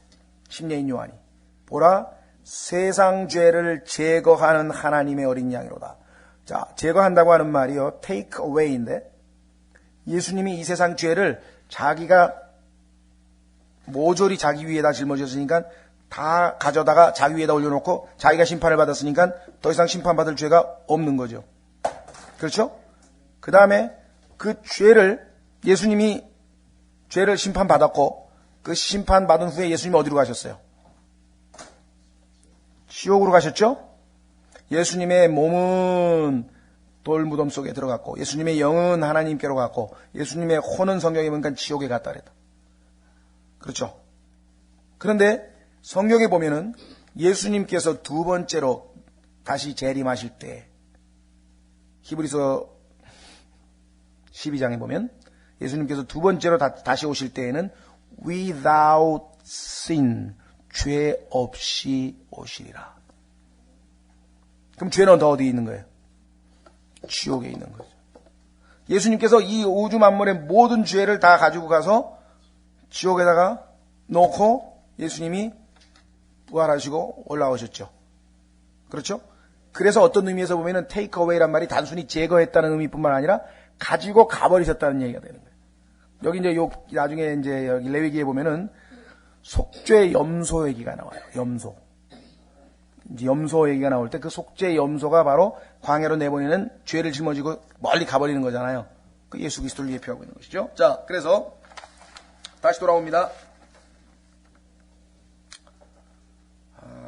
심려인 요한이 보라, 세상 죄를 제거하는 하나님의 어린 양이로다. 자, 제거한다고 하는 말이요, take away인데, 예수님이 이 세상 죄를 자기가 모조리 자기 위에다 짊어졌으니까 다 가져다가 자기 위에다 올려놓고 자기가 심판을 받았으니까 더 이상 심판받을 죄가 없는 거죠. 그렇죠? 그 다음에 그 죄를 예수님이 죄를 심판받았고 그 심판받은 후에 예수님이 어디로 가셨어요? 지옥으로 가셨죠? 예수님의 몸은 돌무덤 속에 들어갔고 예수님의 영은 하나님께로 갔고 예수님의 혼은 성경에 보니까 지옥에 갔다 그랬다. 그렇죠? 그런데 성경에 보면은 예수님께서 두 번째로 다시 재림하실 때 히브리서 12장에 보면 예수님께서 두 번째로 다시 오실 때에는 without sin, 죄 없이 오시리라. 그럼 죄는 더 어디에 있는 거예요? 지옥에 있는 거죠. 예수님께서 이 우주 만물의 모든 죄를 다 가지고 가서 지옥에다가 놓고 예수님이 부활하시고 올라오셨죠. 그렇죠? 그래서 어떤 의미에서 보면은 take away란 말이 단순히 제거했다는 의미뿐만 아니라 가지고 가버리셨다는 얘기가 되는 거예요. 여기 이제 나중에 이제 여기 레위기에 보면은 속죄 염소 얘기가 나와요. 염소. 이제 염소 얘기가 나올 때 그 속죄 염소가 바로 광야로 내보내는 죄를 짊어지고 멀리 가버리는 거잖아요. 그 예수 그리스도를 예표하고 있는 것이죠. 자, 그래서 다시 돌아옵니다.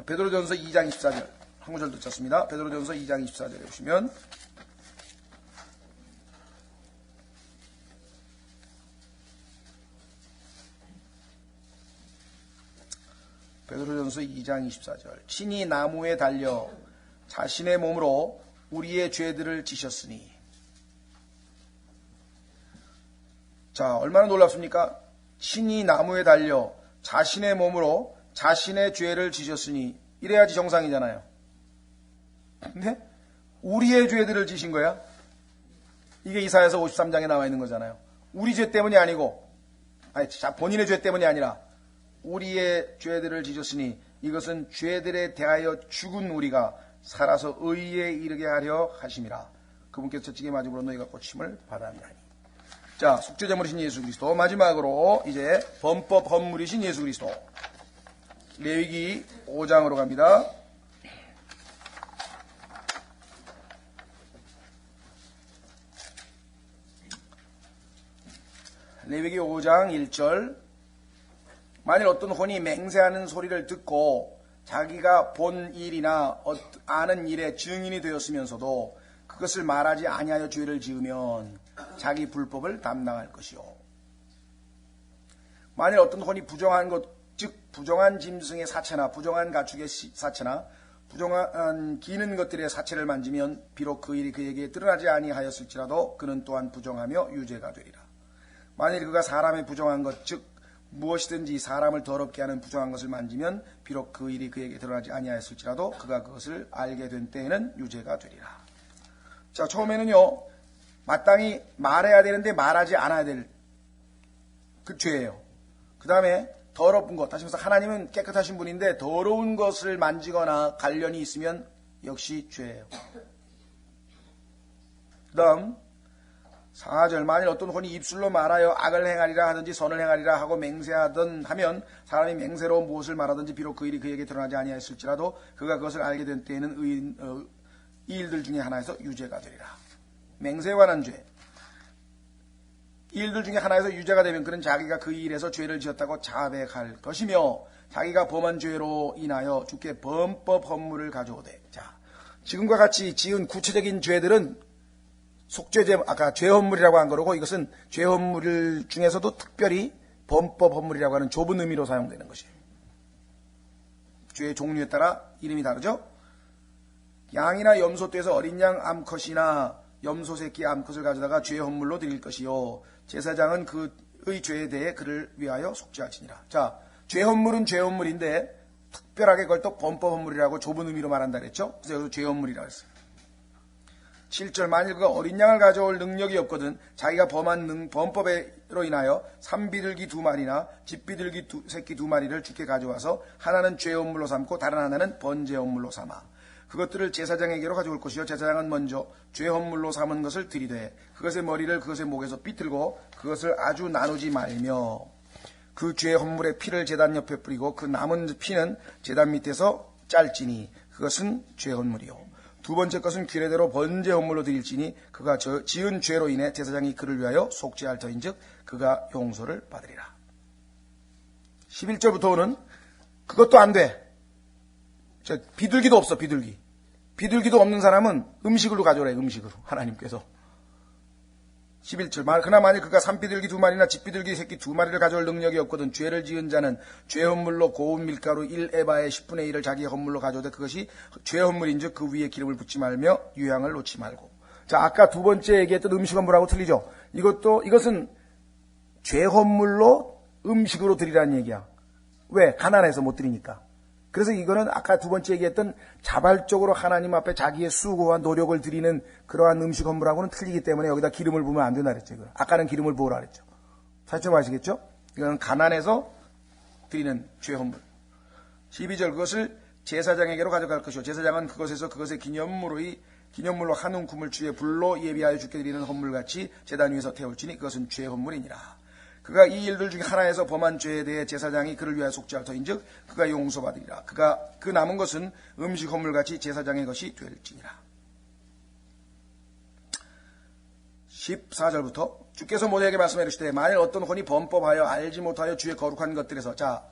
베드로전서 2장 24절 한 구절 더 찾습니다. 베드로전서 2장 24절에 보시면 베드로전서 2장 24절 친히 나무에 달려 자신의 몸으로 우리의 죄들을 지셨으니. 자, 얼마나 놀랍습니까? 친히 나무에 달려 자신의 몸으로 자신의 죄를 지셨으니. 이래야지 정상이잖아요. 근데 우리의 죄들을 지신 거야. 이게 이사야서 53장에 나와 있는 거잖아요. 우리 죄 때문이 아니고, 본인의 죄 때문이 아니라 우리의 죄들을 지셨으니 이것은 죄들에 대하여 죽은 우리가 살아서 의에 이르게 하려 하심이라. 그분께서 첫째에 맞음으로 너희가 고침을 받았나니. 자, 속죄제물이신 예수 그리스도. 마지막으로 이제 범법 헌물이신 예수 그리스도. 레위기 5장으로 갑니다. 레위기 5장 1절 만일 어떤 혼이 맹세하는 소리를 듣고 자기가 본 일이나 아는 일의 증인이 되었으면서도 그것을 말하지 아니하여 죄를 지으면 자기 불법을 담당할 것이요. 만일 어떤 혼이 부정한 것, 즉 부정한 짐승의 사체나 부정한 가축의 사체나 부정한 기는 것들의 사체를 만지면 비록 그 일이 그에게 드러나지 아니하였을지라도 그는 또한 부정하며 유죄가 되리라. 만일 그가 사람의 부정한 것, 즉 무엇이든지 사람을 더럽게 하는 부정한 것을 만지면 비록 그 일이 그에게 드러나지 아니하였을지라도 그가 그것을 알게 된 때에는 유죄가 되리라. 자, 처음에는요, 마땅히 말해야 되는데 말하지 않아야 될 그 죄예요. 그 다음에 더러운 것, 다시 말해서 하나님은 깨끗하신 분인데 더러운 것을 만지거나 관련이 있으면 역시 죄예요. 그 다음 4절 만일 어떤 혼이 입술로 말하여 악을 행하리라 하든지 선을 행하리라 하고 맹세하든 하면 사람이 맹세로 무엇을 말하든지 비록 그 일이 그에게 드러나지 아니하였을지라도 그가 그것을 알게 된 때에는 이 일들 중에 하나에서 유죄가 되리라. 맹세에 관한 죄. 이 일들 중에 하나에서 유죄가 되면 그는 자기가 그 일에서 죄를 지었다고 자백할 것이며 자기가 범한 죄로 인하여 주께 범법 헌물을 가져오되. 자, 지금과 같이 지은 구체적인 죄들은 속죄제, 아까 죄헌물이라고 한 거고 이것은 죄헌물 중에서도 특별히 범법 헌물이라고 하는 좁은 의미로 사용되는 것이에요. 죄의 종류에 따라 이름이 다르죠. 양이나 염소 떼에서 어린 양 암컷이나 염소 새끼 암컷을 가져다가 죄헌물로 드릴 것이요 제사장은 그의 죄에 대해 그를 위하여 속죄하시니라. 자, 죄헌물은 죄헌물인데 특별하게 그걸 또 범법 헌물이라고 좁은 의미로 말한다 그랬죠. 그래서 여기서 죄헌물이라고 했어요. 7절 만일 그가 어린 양을 가져올 능력이 없거든 자기가 범한 범법으로 인하여 산비둘기 2마리나 집비둘기 새끼 2마리를 주께 가져와서 하나는 죄 헌물로 삼고 다른 하나는 번제 헌물로 삼아 그것들을 제사장에게로 가져올 것이요 제사장은 먼저 죄 헌물로 삼은 것을 들이되 그것의 머리를 그것의 목에서 비틀고 그것을 아주 나누지 말며 그 죄 헌물의 피를 제단 옆에 뿌리고 그 남은 피는 제단 밑에서 짤지니 그것은 죄 헌물이요 두 번째 것은 규례대로 번제 헌물로 드릴지니 그가 지은 죄로 인해 제사장이 그를 위하여 속죄할 터인즉 그가 용서를 받으리라. 11절부터는 그것도 안 돼. 비둘기도 없어. 비둘기도 없는 사람은 음식으로 가져오래. 음식으로 하나님께서 11절 그러나 만일 그가 산비둘기 2마리나 집비둘기 새끼 2마리를 가져올 능력이 없거든 죄를 지은 자는 죄 헌물로 고운 밀가루 1에바의 10분의 1을 자기 헌물로 가져오되 그것이 죄 헌물인즉 그 위에 기름을 붓지 말며 유향을 놓지 말고. 자, 아까 두 번째 얘기했던 음식 헌물하고 틀리죠. 이것은 죄 헌물로 음식으로 드리라는 얘기야. 왜? 가난해서 못 드리니까. 그래서 이거는 아까 두 번째 얘기했던 자발적으로 하나님 앞에 자기의 수고와 노력을 드리는 그러한 음식 헌물하고는 틀리기 때문에 여기다 기름을 부으면 안 된다 그랬죠. 이거. 아까는 기름을 부으라 그랬죠. 사실 아시겠죠? 이거는 가난해서 드리는 죄 헌물. 12절 그것을 제사장에게로 가져갈 것이요 제사장은 그것에서 그것의 기념물로 한 움큼을 주의 불로 예비하여 주께 드리는 헌물같이 제단 위에서 태울지니 그것은 죄 헌물이니라. 그가 이 일들 중에 하나에서 범한 죄에 대해 제사장이 그를 위하여 속죄할 터인즉 그가 용서받으리라. 그 남은 것은 음식 헌물같이 제사장의 것이 될지니라. 14절부터 주께서 모세에게 말씀해 주시되 만일 어떤 혼이 범법하여 알지 못하여 주의 거룩한 것들에서 자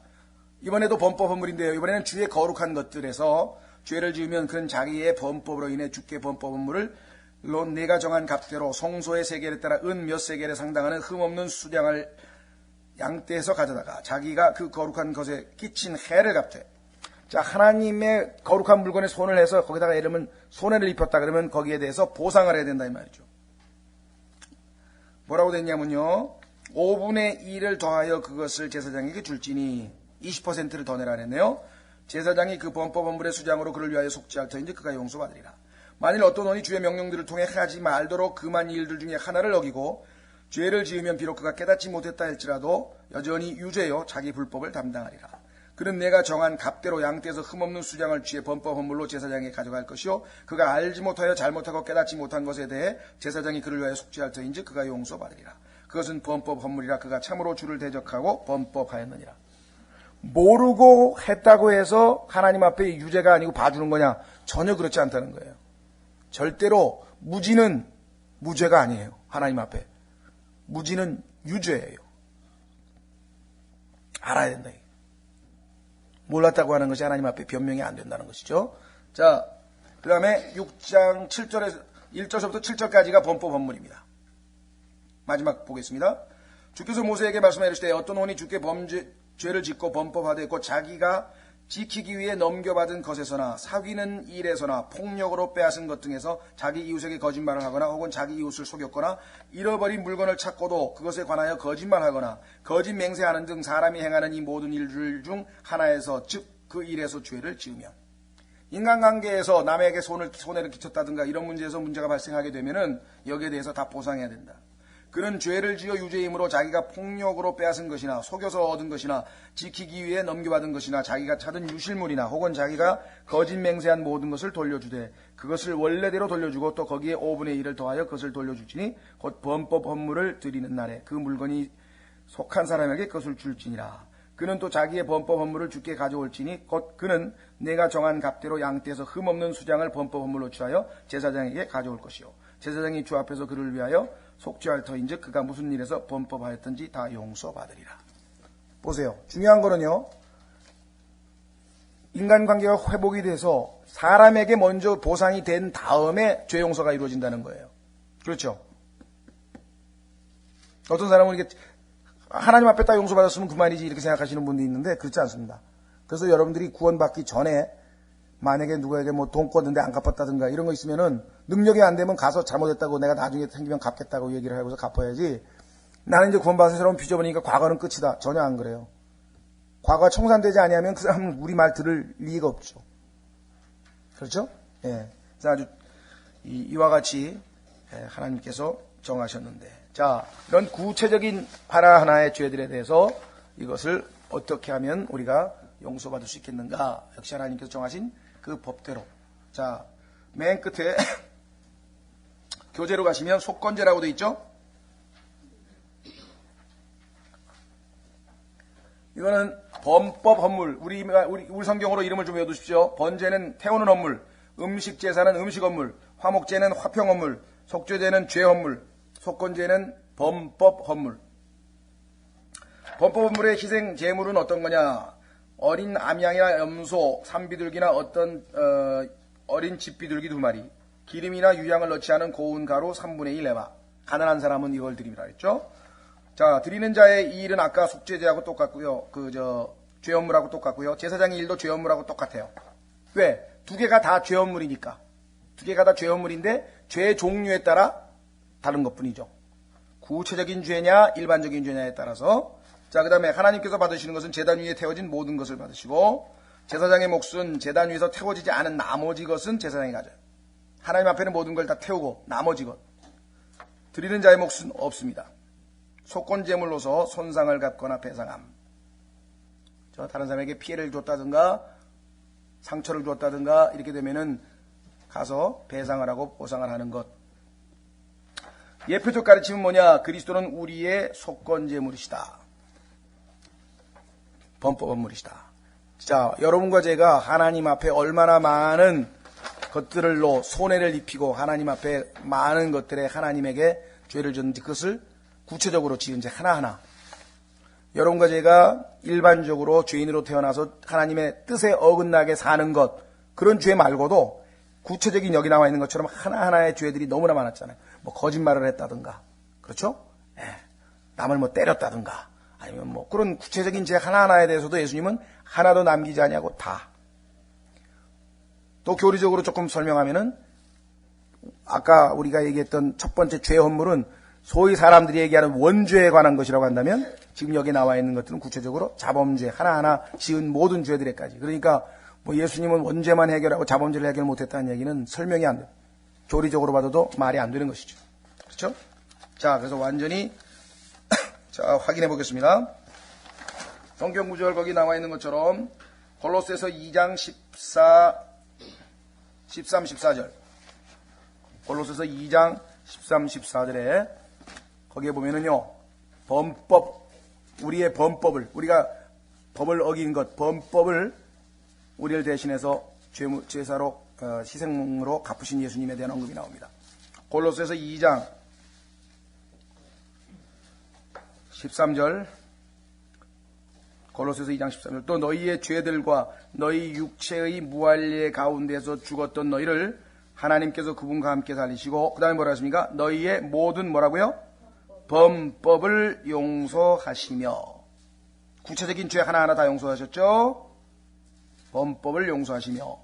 이번에도 범법 헌물인데요. 이번에는 주의 거룩한 것들에서 죄를 지으면 그는 자기의 범법으로 인해 주께 범법 헌물을 내가 정한 값대로 송소의 세겔에 따라 은 몇 세겔에 상당하는 흠없는 수량을 양떼에서 가져다가 자기가 그 거룩한 것에 끼친 해를 갚되. 자, 하나님의 거룩한 물건에 손을 해서 거기다가 예를 들면 손해를 입혔다 그러면 거기에 대해서 보상을 해야 된다 이 말이죠. 뭐라고 됐냐면요. 5분의 1을 더하여 그것을 제사장에게 줄지니 20%를 더 내라 그랬네요. 제사장이 그 범법 헌물의 수장으로 그를 위하여 속죄할 터인지 그가 용서받으리라. 만일 어떤 원이 주의 명령들을 통해 하지 말도록 금한 일들 중에 하나를 어기고 죄를 지으면 비록 그가 깨닫지 못했다 할지라도 여전히 유죄요 자기 불법을 담당하리라. 그는 내가 정한 값대로 양떼에서 흠없는 수장을 주의 범법 헌물로 제사장에게 가져갈 것이요 그가 알지 못하여 잘못하고 깨닫지 못한 것에 대해 제사장이 그를 위하여 속죄할 터인즉 그가 용서받으리라. 그것은 범법 헌물이라 그가 참으로 주를 대적하고 범법하였느니라. 모르고 했다고 해서 하나님 앞에 유죄가 아니고 봐주는 거냐? 전혀 그렇지 않다는 거예요. 절대로 무지는 무죄가 아니에요. 하나님 앞에. 무지는 유죄예요. 알아야 된다. 몰랐다고 하는 것이 하나님 앞에 변명이 안 된다는 것이죠. 자, 그 다음에 6장 1절부터 7절까지가 범법 헌물입니다. 마지막 보겠습니다. 주께서 모세에게 말씀해 주시되 어떤 혼이 주께 죄를 짓고 범법하되 곧 자기가 지키기 위해 넘겨받은 것에서나 사귀는 일에서나 폭력으로 빼앗은 것 등에서 자기 이웃에게 거짓말을 하거나 혹은 자기 이웃을 속였거나 잃어버린 물건을 찾고도 그것에 관하여 거짓말하거나 거짓 맹세하는 등 사람이 행하는 이 모든 일들 중 하나에서 즉 그 일에서 죄를 지으면 인간관계에서 남에게 손해를 끼쳤다든가 이런 문제에서 문제가 발생하게 되면은 여기에 대해서 다 보상해야 된다. 그는 죄를 지어 유죄이므로 자기가 폭력으로 빼앗은 것이나 속여서 얻은 것이나 지키기 위해 넘겨받은 것이나 자기가 찾은 유실물이나 혹은 자기가 거짓 맹세한 모든 것을 돌려주되 그것을 원래대로 돌려주고 또 거기에 5분의 1을 더하여 그것을 돌려주지니 곧 범법 헌물을 드리는 날에 그 물건이 속한 사람에게 그것을 줄지니라. 그는 또 자기의 범법 헌물을 주께 가져올지니 곧 그는 내가 정한 값대로 양떼에서 흠없는 수장을 범법 헌물로 취하여 제사장에게 가져올 것이요 제사장이 주 앞에서 그를 위하여 속죄할 터인즉 그가 무슨 일에서 범법하였든지 다 용서받으리라. 보세요. 중요한 거는요. 인간관계가 회복이 돼서 사람에게 먼저 보상이 된 다음에 죄 용서가 이루어진다는 거예요. 그렇죠? 어떤 사람은 이렇게 하나님 앞에 딱 용서받았으면 그만이지 이렇게 생각하시는 분도 있는데 그렇지 않습니다. 그래서 여러분들이 구원받기 전에 만약에 누구에게 뭐 돈 꿨는데 안 갚았다든가 이런 거 있으면은 능력이 안 되면 가서 잘못했다고 내가 나중에 생기면 갚겠다고 얘기를 하고서 갚아야지. 나는 이제 구원받아서 새로운 비전이니까 과거는 끝이다. 전혀 안 그래요. 과거가 청산되지 아니하면 그 사람은 우리 말 들을 리가 없죠. 그렇죠? 예. 그래서 아주 이와 같이 하나님께서 정하셨는데, 자, 이런 구체적인 하나하나의 죄들에 대해서 이것을 어떻게 하면 우리가 용서받을 수 있겠는가? 역시 하나님께서 정하신 그 법대로. 자, 맨 끝에 교재로 가시면 속건제라고 되어 있죠? 이거는 범법 헌물. 우리 성경으로 이름을 좀 외워두십시오. 번제는 태우는 헌물, 음식 제사는 음식 헌물, 화목제는 화평 헌물, 속죄제는 죄 헌물, 속건제는 범법 헌물. 범법 헌물의 희생 제물은 어떤 거냐? 어린 암양이나 염소, 산비둘기나 어떤 어린 집비둘기 2마리, 기름이나 유향을 넣지 않은 고운 가루 3분의 1 에바. 가난한 사람은 이걸 드립니다 했죠. 자, 드리는 자의 이 일은 아까 속죄제하고 똑같고요. 죄업물하고 똑같고요. 제사장의 일도 죄업물하고 똑같아요. 왜? 두 개가 다 죄업물이니까. 두 개가 다 죄업물인데 죄 종류에 따라 다른 것뿐이죠. 구체적인 죄냐 일반적인 죄냐에 따라서. 자, 그 다음에 하나님께서 받으시는 것은 제단 위에 태워진 모든 것을 받으시고, 제사장의 몫은 제단 위에서 태워지지 않은 나머지 것은 제사장이 가져요. 하나님 앞에는 모든 걸 다 태우고 나머지 것 드리는 자의 몫은 없습니다. 속건제물로서 손상을 갚거나 배상함. 다른 사람에게 피해를 줬다든가 상처를 줬다든가 이렇게 되면은 가서 배상을 하고 보상을 하는 것. 예표적 가르침은 뭐냐? 그리스도는 우리의 속건제물이시다. 범법 헌물이시다. 자, 여러분과 제가 하나님 앞에 얼마나 많은 것들로 손해를 입히고 하나님 앞에 많은 것들에 하나님에게 죄를 졌는지 그것을 구체적으로 지은 죄 하나하나. 여러분과 제가 일반적으로 죄인으로 태어나서 하나님의 뜻에 어긋나게 사는 것, 그런 죄 말고도 구체적인 여기 나와 있는 것처럼 하나하나의 죄들이 너무나 많았잖아요. 뭐 거짓말을 했다든가, 그렇죠? 남을 뭐 때렸다든가, 아니면 뭐 그런 구체적인 죄 하나하나에 대해서도 예수님은 하나도 남기지 아니하고 다. 또 교리적으로 조금 설명하면은 아까 우리가 얘기했던 첫 번째 죄 헌물은 소위 사람들이 얘기하는 원죄에 관한 것이라고 한다면, 지금 여기 나와 있는 것들은 구체적으로 자범죄 하나하나 지은 모든 죄들에까지. 그러니까 뭐 예수님은 원죄만 해결하고 자범죄를 해결 못했다는 얘기는 설명이 안 돼요. 교리적으로 봐도 말이 안 되는 것이죠. 그렇죠? 자, 그래서 완전히 자, 확인해 보겠습니다. 성경 구절 거기 나와 있는 것처럼 골로새서 2장 13, 14절. 골로새서 2장 13, 14절에 거기에 보면은요, 범법, 우리의 범법을, 우리가 법을 어긴 것, 범법을 우리를 대신해서 제사로, 희생으로 갚으신 예수님에 대한 언급이 나옵니다. 골로새서 2장 13절, 골로새서 2장 13절, 또 너희의 죄들과 너희 육체의 무할례 가운데서 죽었던 너희를 하나님께서 그분과 함께 살리시고, 그 다음에 뭐라 하십니까? 너희의 모든 뭐라고요? 범법을 용서하시며. 구체적인 죄 하나하나 다 용서하셨죠? 범법을 용서하시며.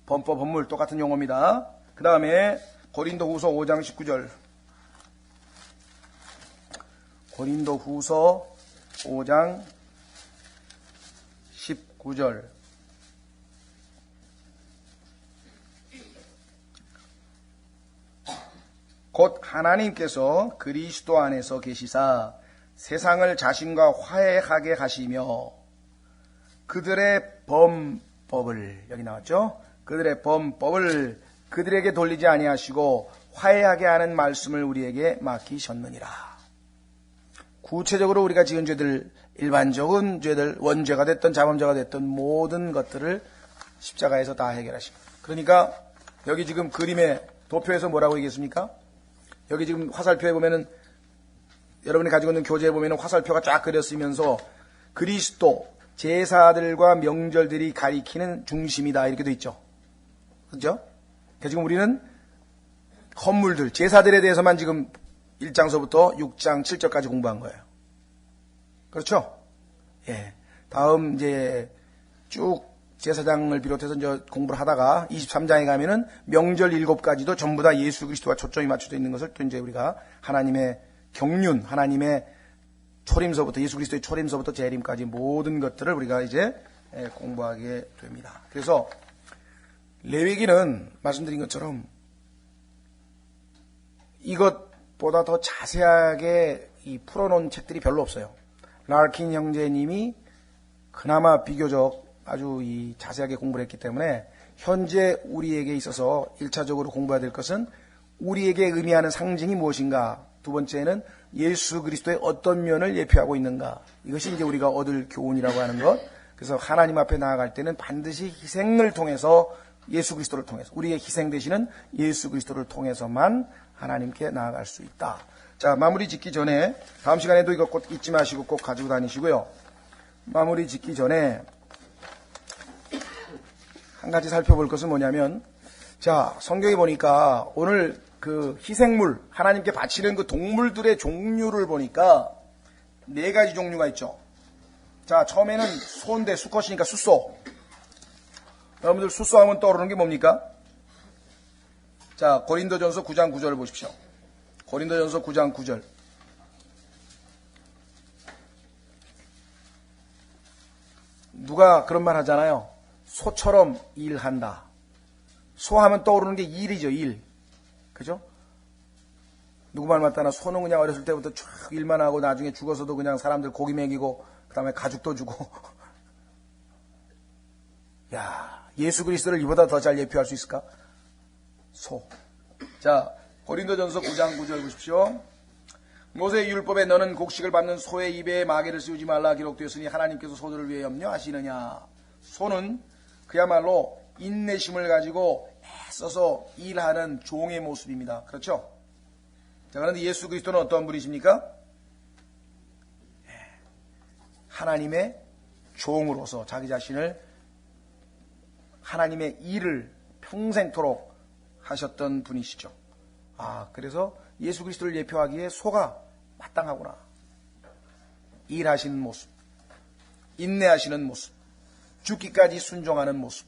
범법, 헌물 똑같은 용어입니다. 그 다음에 고린도후서 5장 19절. 고린도후서 5장 19절. 곧 하나님께서 그리스도 안에서 계시사 세상을 자신과 화해하게 하시며 그들의 범법을, 여기 나왔죠? 그들의 범법을 그들에게 돌리지 아니하시고 화해하게 하는 말씀을 우리에게 맡기셨느니라. 구체적으로 우리가 지은 죄들, 일반적인 죄들, 원죄가 됐든 자범죄가 됐든 모든 것들을 십자가에서 다 해결하십니다. 그러니까 여기 지금 그림의 도표에서 뭐라고 얘기했습니까? 여기 지금 화살표에 보면은, 여러분이 가지고 있는 교재에 보면은 화살표가 쫙 그렸으면서 그리스도, 제사들과 명절들이 가리키는 중심이다 이렇게 돼 있죠. 그죠? 그러니까 지금 우리는 헌물들, 제사들에 대해서만 지금 1장서부터 6장 7절까지 공부한 거예요. 그렇죠? 예. 다음 이제 쭉 제사장을 비롯해서 이제 공부를 하다가 23장에 가면은 명절 7가지도 전부 다 예수 그리스도와 초점이 맞춰져 있는 것을 또 이제 우리가 하나님의 경륜, 하나님의 초림서부터, 예수 그리스도의 초림서부터 재림까지 모든 것들을 우리가 이제 공부하게 됩니다. 그래서 레위기는 말씀드린 것처럼 이것보다 더 자세하게 풀어놓은 책들이 별로 없어요. 랄킨 형제님이 그나마 비교적 아주 자세하게 공부를 했기 때문에 현재 우리에게 있어서 1차적으로 공부해야 될 것은 우리에게 의미하는 상징이 무엇인가, 두 번째는 예수 그리스도의 어떤 면을 예표하고 있는가, 이것이 이제 우리가 얻을 교훈이라고 하는 것. 그래서 하나님 앞에 나아갈 때는 반드시 희생을 통해서, 예수 그리스도를 통해서, 우리의 희생 되시는 예수 그리스도를 통해서만 하나님께 나아갈 수 있다. 자, 마무리 짓기 전에, 다음 시간에도 이거 꼭 잊지 마시고 꼭 가지고 다니시고요. 마무리 짓기 전에 한 가지 살펴볼 것은 뭐냐면, 자, 성경에 보니까 오늘 그 희생물, 하나님께 바치는 그 동물들의 종류를 보니까 4가지 종류가 있죠. 자, 처음에는 소인데, 수컷이니까 숫소. 여러분들 숫소 하면 떠오르는 게 뭡니까? 자, 고린도전서 9장 9절을 보십시오. 고린도전서 9장 9절. 누가 그런 말 하잖아요. 소처럼 일한다. 소하면 떠오르는 게 일이죠, 일. 그죠? 누구 말 맞다나 소는 그냥 어렸을 때부터 쭉 일만 하고 나중에 죽어서도 그냥 사람들 고기 먹이고 그 다음에 가죽도 주고. 야, 예수 그리스도를 이보다 더 잘 예표할 수 있을까? 소. 자, 고린도전서 9장 9절 보십시오. 모세의 율법에 너는 곡식을 밟는 소의 입에 마개를 씌우지 말라 기록되었으니 하나님께서 소들을 위해 염려하시느냐. 소는 그야말로 인내심을 가지고 애써서 일하는 종의 모습입니다. 그렇죠? 자, 그런데 예수 그리스도는 어떠한 분이십니까? 하나님의 종으로서 자기 자신을, 하나님의 일을 평생토록 하셨던 분이시죠. 아, 그래서 예수 그리스도를 예표하기에 소가 마땅하구나. 일하시는 모습, 인내하시는 모습, 죽기까지 순종하는 모습.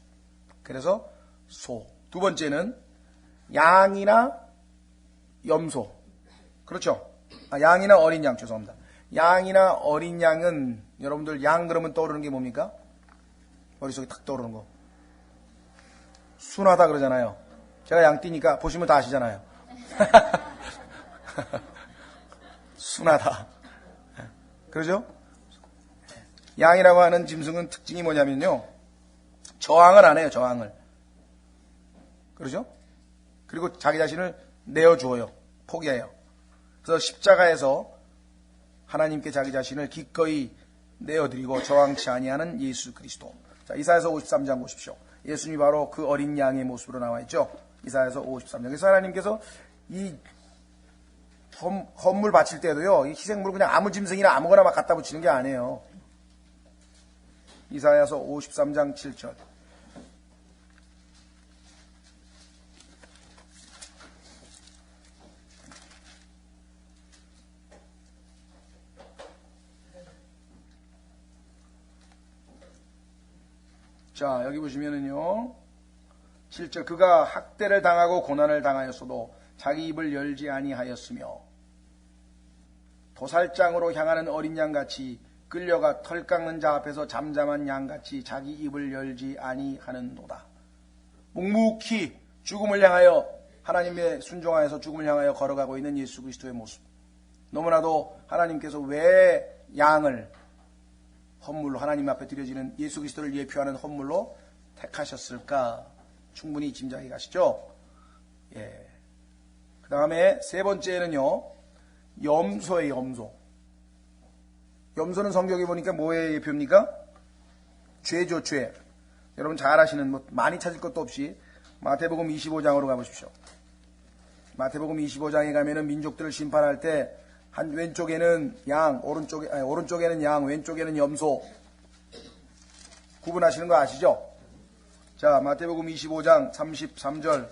그래서 소. 두 번째는 양이나 염소. 그렇죠? 양이나 어린 양, 죄송합니다. 양이나 어린 양은, 여러분들 양 그러면 떠오르는 게 뭡니까? 머릿속에 탁 떠오르는 거. 순하다 그러잖아요. 제가 양띠니까 보시면 다 아시잖아요. 순하다. 그러죠? 양이라고 하는 짐승은 특징이 뭐냐면요. 저항을 안 해요, 저항을. 그러죠? 그리고 자기 자신을 내어주어요. 포기해요. 그래서 십자가에서 하나님께 자기 자신을 기꺼이 내어드리고 저항치 아니하는 예수 그리스도. 자, 이사야서 53장 보십시오. 예수님이 바로 그 어린 양의 모습으로 나와 있죠. 이사야서 53장. 그래서 하나님께서 이 헌물 바칠 때도요, 이 희생물 그냥 아무 짐승이나 아무거나 막 갖다 붙이는 게 아니에요. 이사야서 53장 7절. 자, 여기 보시면은요, 7절. 그가 학대를 당하고 고난을 당하였어도 자기 입을 열지 아니하였으며 도살장으로 향하는 어린 양같이 끌려가 털 깎는 자 앞에서 잠잠한 양같이 자기 입을 열지 아니하는도다. 묵묵히 죽음을 향하여, 하나님의 순종하여서 죽음을 향하여 걸어가고 있는 예수 그리스도의 모습. 너무나도 하나님께서 왜 양을 헌물로, 하나님 앞에 드려지는 예수 그리스도를 예표하는 헌물로 택하셨을까? 충분히 짐작이 가시죠? 예. 그 다음에 세 번째는요, 염소예요, 염소. 염소는 성경에 보니까 뭐의 예표입니까? 죄죠, 죄. 여러분 잘 아시는, 많이 찾을 것도 없이 마태복음 25장으로 가보십시오. 마태복음 25장에 가면은 민족들을 심판할 때 한 왼쪽에는 양, 오른쪽에는 양, 왼쪽에는 염소. 구분하시는 거 아시죠? 자, 마태복음 25장 33절.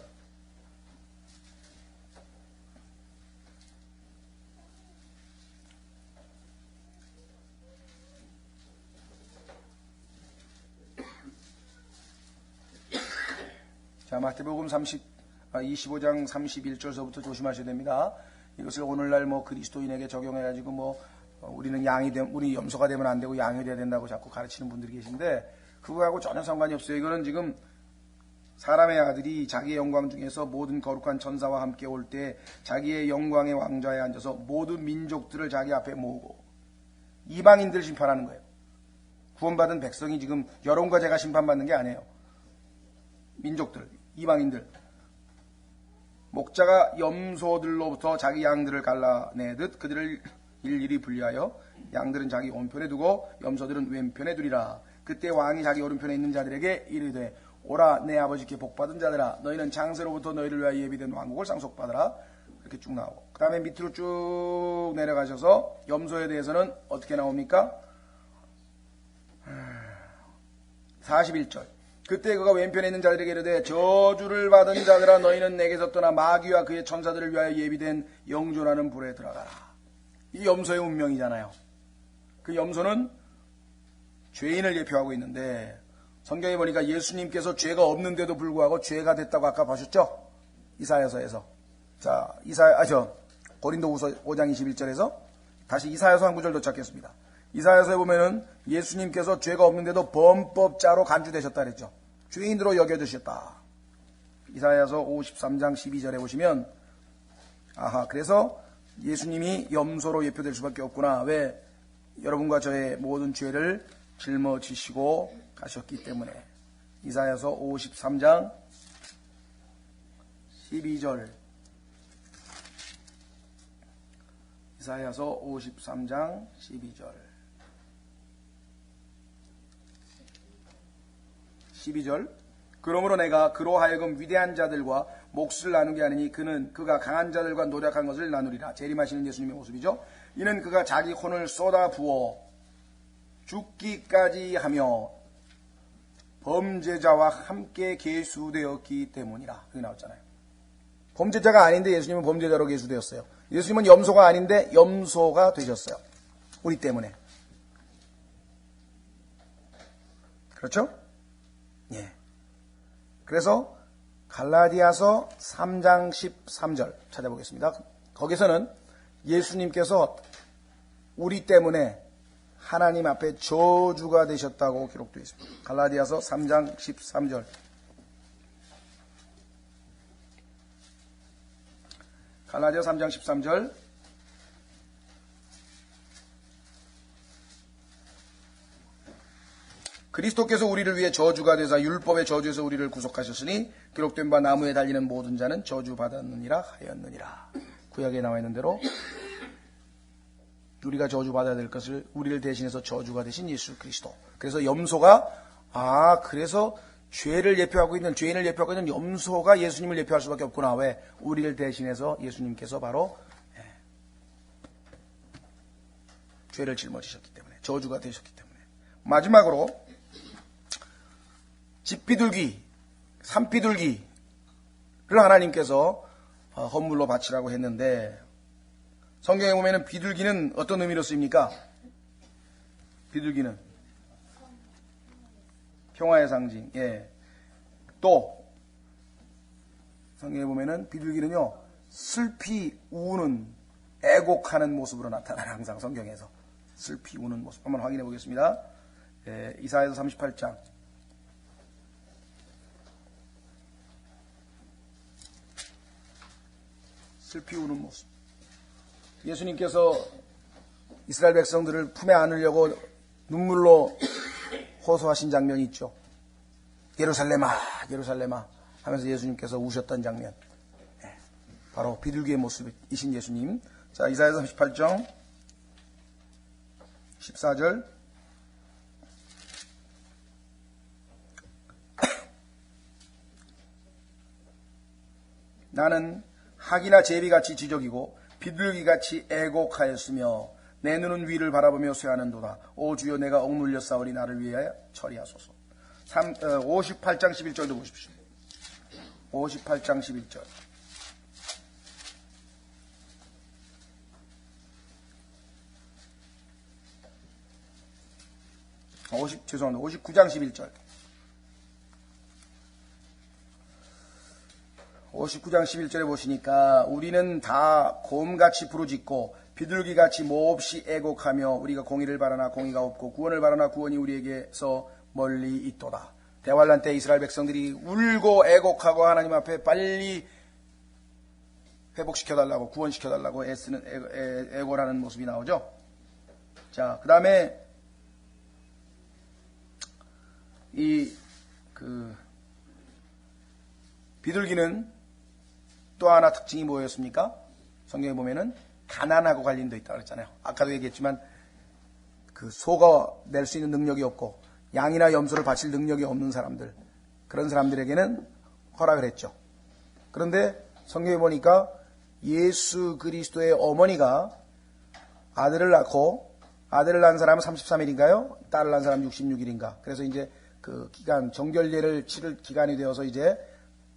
자, 마태복음 25장 31절서부터 조심하셔야 됩니다. 이것을 오늘날 그리스도인에게 적용해가지고 우리는 우리 염소가 되면 안 되고 양이 돼야 된다고 자꾸 가르치는 분들이 계신데, 그거하고 전혀 상관이 없어요. 이거는 지금 사람의 아들이 자기의 영광 중에서 모든 거룩한 천사와 함께 올 때 자기의 영광의 왕좌에 앉아서 모든 민족들을 자기 앞에 모으고 이방인들 심판하는 거예요. 구원받은 백성이 지금 여러분과 제가 심판받는 게 아니에요. 민족들, 이방인들. 목자가 염소들로부터 자기 양들을 갈라내듯 그들을 일일이 분리하여 양들은 자기 오른편에 두고 염소들은 왼편에 두리라. 그때 왕이 자기 오른편에 있는 자들에게 이르되 오라 내 아버지께 복받은 자들아 너희는 장세로부터 너희를 위하여 예비된 왕국을 상속받으라. 이렇게 쭉 나오고 그 다음에 밑으로 쭉 내려가셔서 염소에 대해서는 어떻게 나옵니까? 41절 그때 그가 왼편에 있는 자들에게 이르되 저주를 받은 자들아 너희는 내게서 떠나 마귀와 그의 천사들을 위하여 예비된 영존하는 불에 들어가라. 이 염소의 운명이잖아요. 그 염소는 죄인을 예표하고 있는데 성경에 보니까 예수님께서 죄가 없는데도 불구하고 죄가 됐다고 아까 보셨죠? 이사야서에서. 자, 고린도후서 5장 21절에서 다시 이사야서 한 구절 더 찾겠습니다. 이사야서에 보면은 예수님께서 죄가 없는데도 범법자로 간주되셨다 그랬죠. 죄인으로 여겨주셨다. 이사야서 53장 12절에 보시면 그래서 예수님이 염소로 예표될 수밖에 없구나. 왜? 여러분과 저의 모든 죄를 짊어지시고 가셨기 때문에. 이사야서 53장 12절 이사야서 53장 12절 그러므로 내가 그로 하여금 위대한 자들과 몫을 나누게 하느니 그가 강한 자들과 노력한 것을 나누리라. 재림하시는 예수님의 모습이죠. 이는 그가 자기 혼을 쏟아 부어 죽기까지 하며 범죄자와 함께 계수되었기 때문이라. 그게 나왔잖아요. 범죄자가 아닌데 예수님은 범죄자로 계수되었어요. 예수님은 염소가 아닌데 염소가 되셨어요. 우리 때문에. 그렇죠? 예. 그래서 갈라디아서 3장 13절 찾아보겠습니다. 거기서는 예수님께서 우리 때문에 하나님 앞에 저주가 되셨다고 기록되어 있습니다. 갈라디아서 3장 13절. 갈라디아 3장 13절. 그리스도께서 우리를 위해 저주가 되사 율법의 저주에서 우리를 구속하셨으니 기록된 바 나무에 달리는 모든 자는 저주받았느니라 하였느니라. 구약에 나와 있는 대로 우리가 저주받아야 될 것을 우리를 대신해서 저주가 되신 예수 그리스도. 그래서 염소가 그래서 죄인을 예표하고 있는 염소가 예수님을 예표할 수밖에 없구나. 왜? 우리를 대신해서 예수님께서 바로 죄를 짊어지셨기 때문에 저주가 되셨기 때문에. 마지막으로 집비둘기, 산비둘기를 하나님께서 헌물로 바치라고 했는데 성경에 보면은 비둘기는 어떤 의미로 쓰입니까? 비둘기는 평화의 상징. 예. 또 성경에 보면은 비둘기는요 슬피 우는 애곡하는 모습으로 나타나는 항상 성경에서 슬피 우는 모습 한번 확인해 보겠습니다. 예, 이사야서 38장 슬피 우는 모습. 예수님께서 이스라엘 백성들을 품에 안으려고 눈물로 호소하신 장면이 있죠. 예루살렘아 예루살렘아 하면서 예수님께서 우셨던 장면. 바로 비둘기의 모습이신 예수님. 자, 이사야서 38장 14절. 나는 학이나 제비같이 지적이고 비둘기같이 애곡하였으며 내 눈은 위를 바라보며 쇠하는도다. 오 주여 내가 억눌려 싸우리 나를 위하여 처리하소서. 58장 11절도 보십시오. 58장 11절. 59장 11절. 59장 11절에 보시니까 우리는 다 곰같이 부르짖고 비둘기같이 몹시 애곡하며 우리가 공의를 바라나 공의가 없고 구원을 바라나 구원이 우리에게서 멀리 있도다. 대환란 때 이스라엘 백성들이 울고 애곡하고 하나님 앞에 빨리 회복시켜달라고, 구원시켜달라고 애쓰는, 애고라는 모습이 나오죠. 자, 그 다음에, 비둘기는 또 하나 특징이 뭐였습니까? 성경에 보면은 가난하고 관련되어 있다고 그랬잖아요. 아까도 얘기했지만, 소가 낼 수 있는 능력이 없고, 양이나 염소를 바칠 능력이 없는 사람들, 그런 사람들에게는 허락을 했죠. 그런데 성경에 보니까 예수 그리스도의 어머니가 아들을 낳고, 아들을 낳은 사람은 33일인가요? 딸을 낳은 사람은 66일인가? 그래서 이제 그 기간, 정결례를 치를 기간이 되어서 이제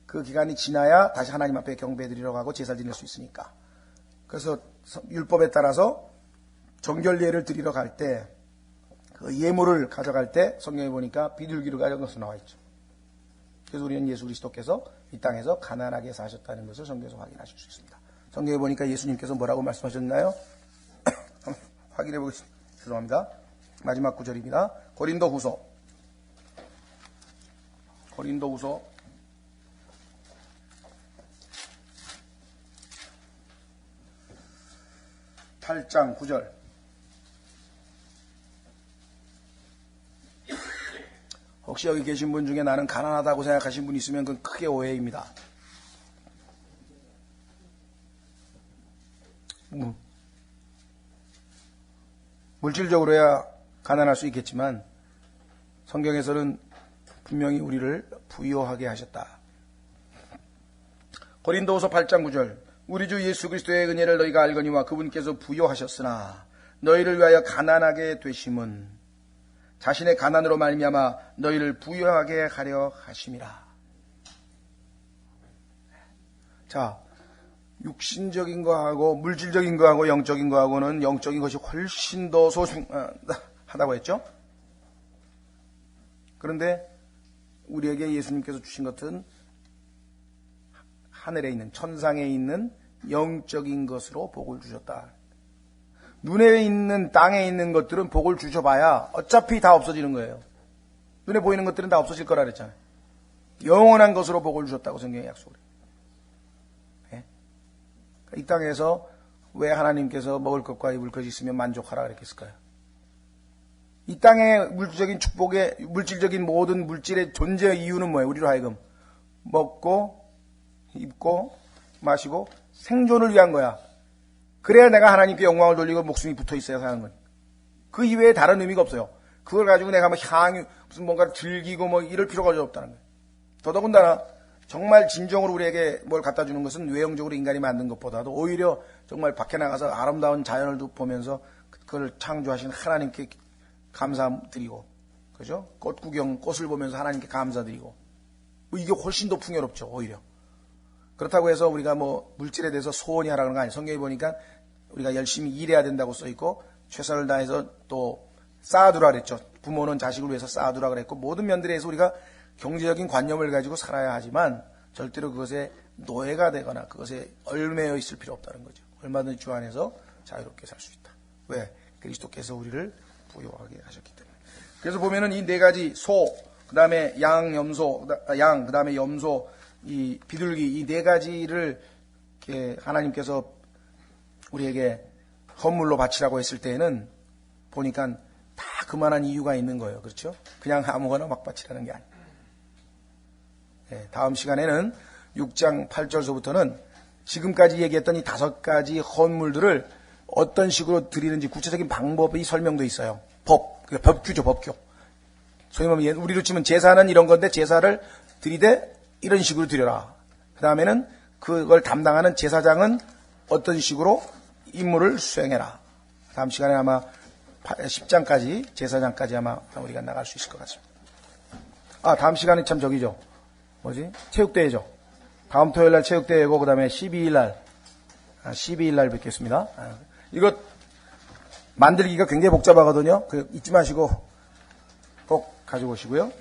그 기간이 지나야 다시 하나님 앞에 경배드리려고 하고 제사를 드릴 수 있으니까. 그래서 율법에 따라서 정결례를 드리러 갈 때, 그 예물을 가져갈 때 성경에 보니까 비둘기를 가져간 것으로 나와 있죠. 그래서 우리는 예수 그리스도께서 이 땅에서 가난하게 사셨다는 것을 성경에서 확인하실 수 있습니다. 성경에 보니까 예수님께서 뭐라고 말씀하셨나요? 확인해 보겠습니다. 죄송합니다. 마지막 구절입니다. 고린도후서 8장 9절. 혹시 여기 계신 분 중에 나는 가난하다고 생각하신 분 있으면 그건 크게 오해입니다. 물질적으로야 가난할 수 있겠지만 성경에서는 분명히 우리를 부유하게 하셨다. 고린도후서 8장 9절. 우리 주 예수 그리스도의 은혜를 너희가 알거니와 그분께서 부유하셨으나 너희를 위하여 가난하게 되심은 자신의 가난으로 말미암아 너희를 부유하게 하려 하심이라. 자, 육신적인 거하고 물질적인 거하고 영적인 거하고는 영적인 것이 훨씬 더 소중하다고 했죠. 그런데 우리에게 예수님께서 주신 것은 하늘에 있는, 천상에 있는 영적인 것으로 복을 주셨다. 눈에 있는, 땅에 있는 것들은 복을 주셔봐야 어차피 다 없어지는 거예요. 눈에 보이는 것들은 다 없어질 거라 그랬잖아요. 영원한 것으로 복을 주셨다고 성경에 약속을 해요. 네? 이 땅에서 왜 하나님께서 먹을 것과 입을 것이 있으면 만족하라 그랬을까요? 이 땅의 물질적인 축복의, 물질적인 모든 물질의 존재의 이유는 뭐예요? 우리로 하여금 먹고 입고 마시고 생존을 위한 거야. 그래야 내가 하나님께 영광을 돌리고 목숨이 붙어 있어야 사는 거예요. 그 이외에 다른 의미가 없어요. 그걸 가지고 내가 뭐 향유, 무슨 뭔가를 즐기고 뭐 이럴 필요가 없다는 거예요. 더더군다나 정말 진정으로 우리에게 뭘 갖다 주는 것은 외형적으로 인간이 만든 것보다도 오히려 정말 밖에 나가서 아름다운 자연을 보면서 그걸 창조하신 하나님께 감사드리고, 그죠? 꽃 구경, 꽃을 보면서 하나님께 감사드리고, 뭐 이게 훨씬 더 풍요롭죠, 오히려. 그렇다고 해서 우리가 뭐 물질에 대해서 소원이 하라는 거 아니에요. 성경에 보니까 우리가 열심히 일해야 된다고 써있고, 최선을 다해서 또 쌓아두라 그랬죠. 부모는 자식을 위해서 쌓아두라 그랬고, 모든 면들에서 우리가 경제적인 관념을 가지고 살아야 하지만 절대로 그것에 노예가 되거나 그것에 얽매여 있을 필요 없다는 거죠. 얼마든지 주 안에서 자유롭게 살 수 있다. 왜? 그리스도께서 우리를 부유하게 하셨기 때문에. 그래서 보면은 이 네 가지 소, 그 다음에 양, 그 다음에 염소, 이 비둘기, 이 네 가지를 이렇게 하나님께서 우리에게 헌물로 바치라고 했을 때에는 보니까 다 그만한 이유가 있는 거예요. 그렇죠? 그냥 아무거나 막 바치라는 게 아니에요. 네, 다음 시간에는 6장 8절서부터는 지금까지 얘기했던 이 5가지 헌물들을 어떤 식으로 드리는지 구체적인 방법이 설명돼 있어요. 법규죠, 법규. 소위 말하면 우리로 치면 제사는 이런 건데 제사를 드리되 이런 식으로 드려라. 그 다음에는 그걸 담당하는 제사장은 어떤 식으로 임무를 수행해라. 다음 시간에 아마 10장까지, 제사장까지 아마 우리가 나갈 수 있을 것 같습니다. 다음 시간에 참 저기죠. 체육대회죠. 다음 토요일날 체육대회고, 그 다음에 12일날 뵙겠습니다. 이거 만들기가 굉장히 복잡하거든요. 잊지 마시고 꼭 가지고 오시고요.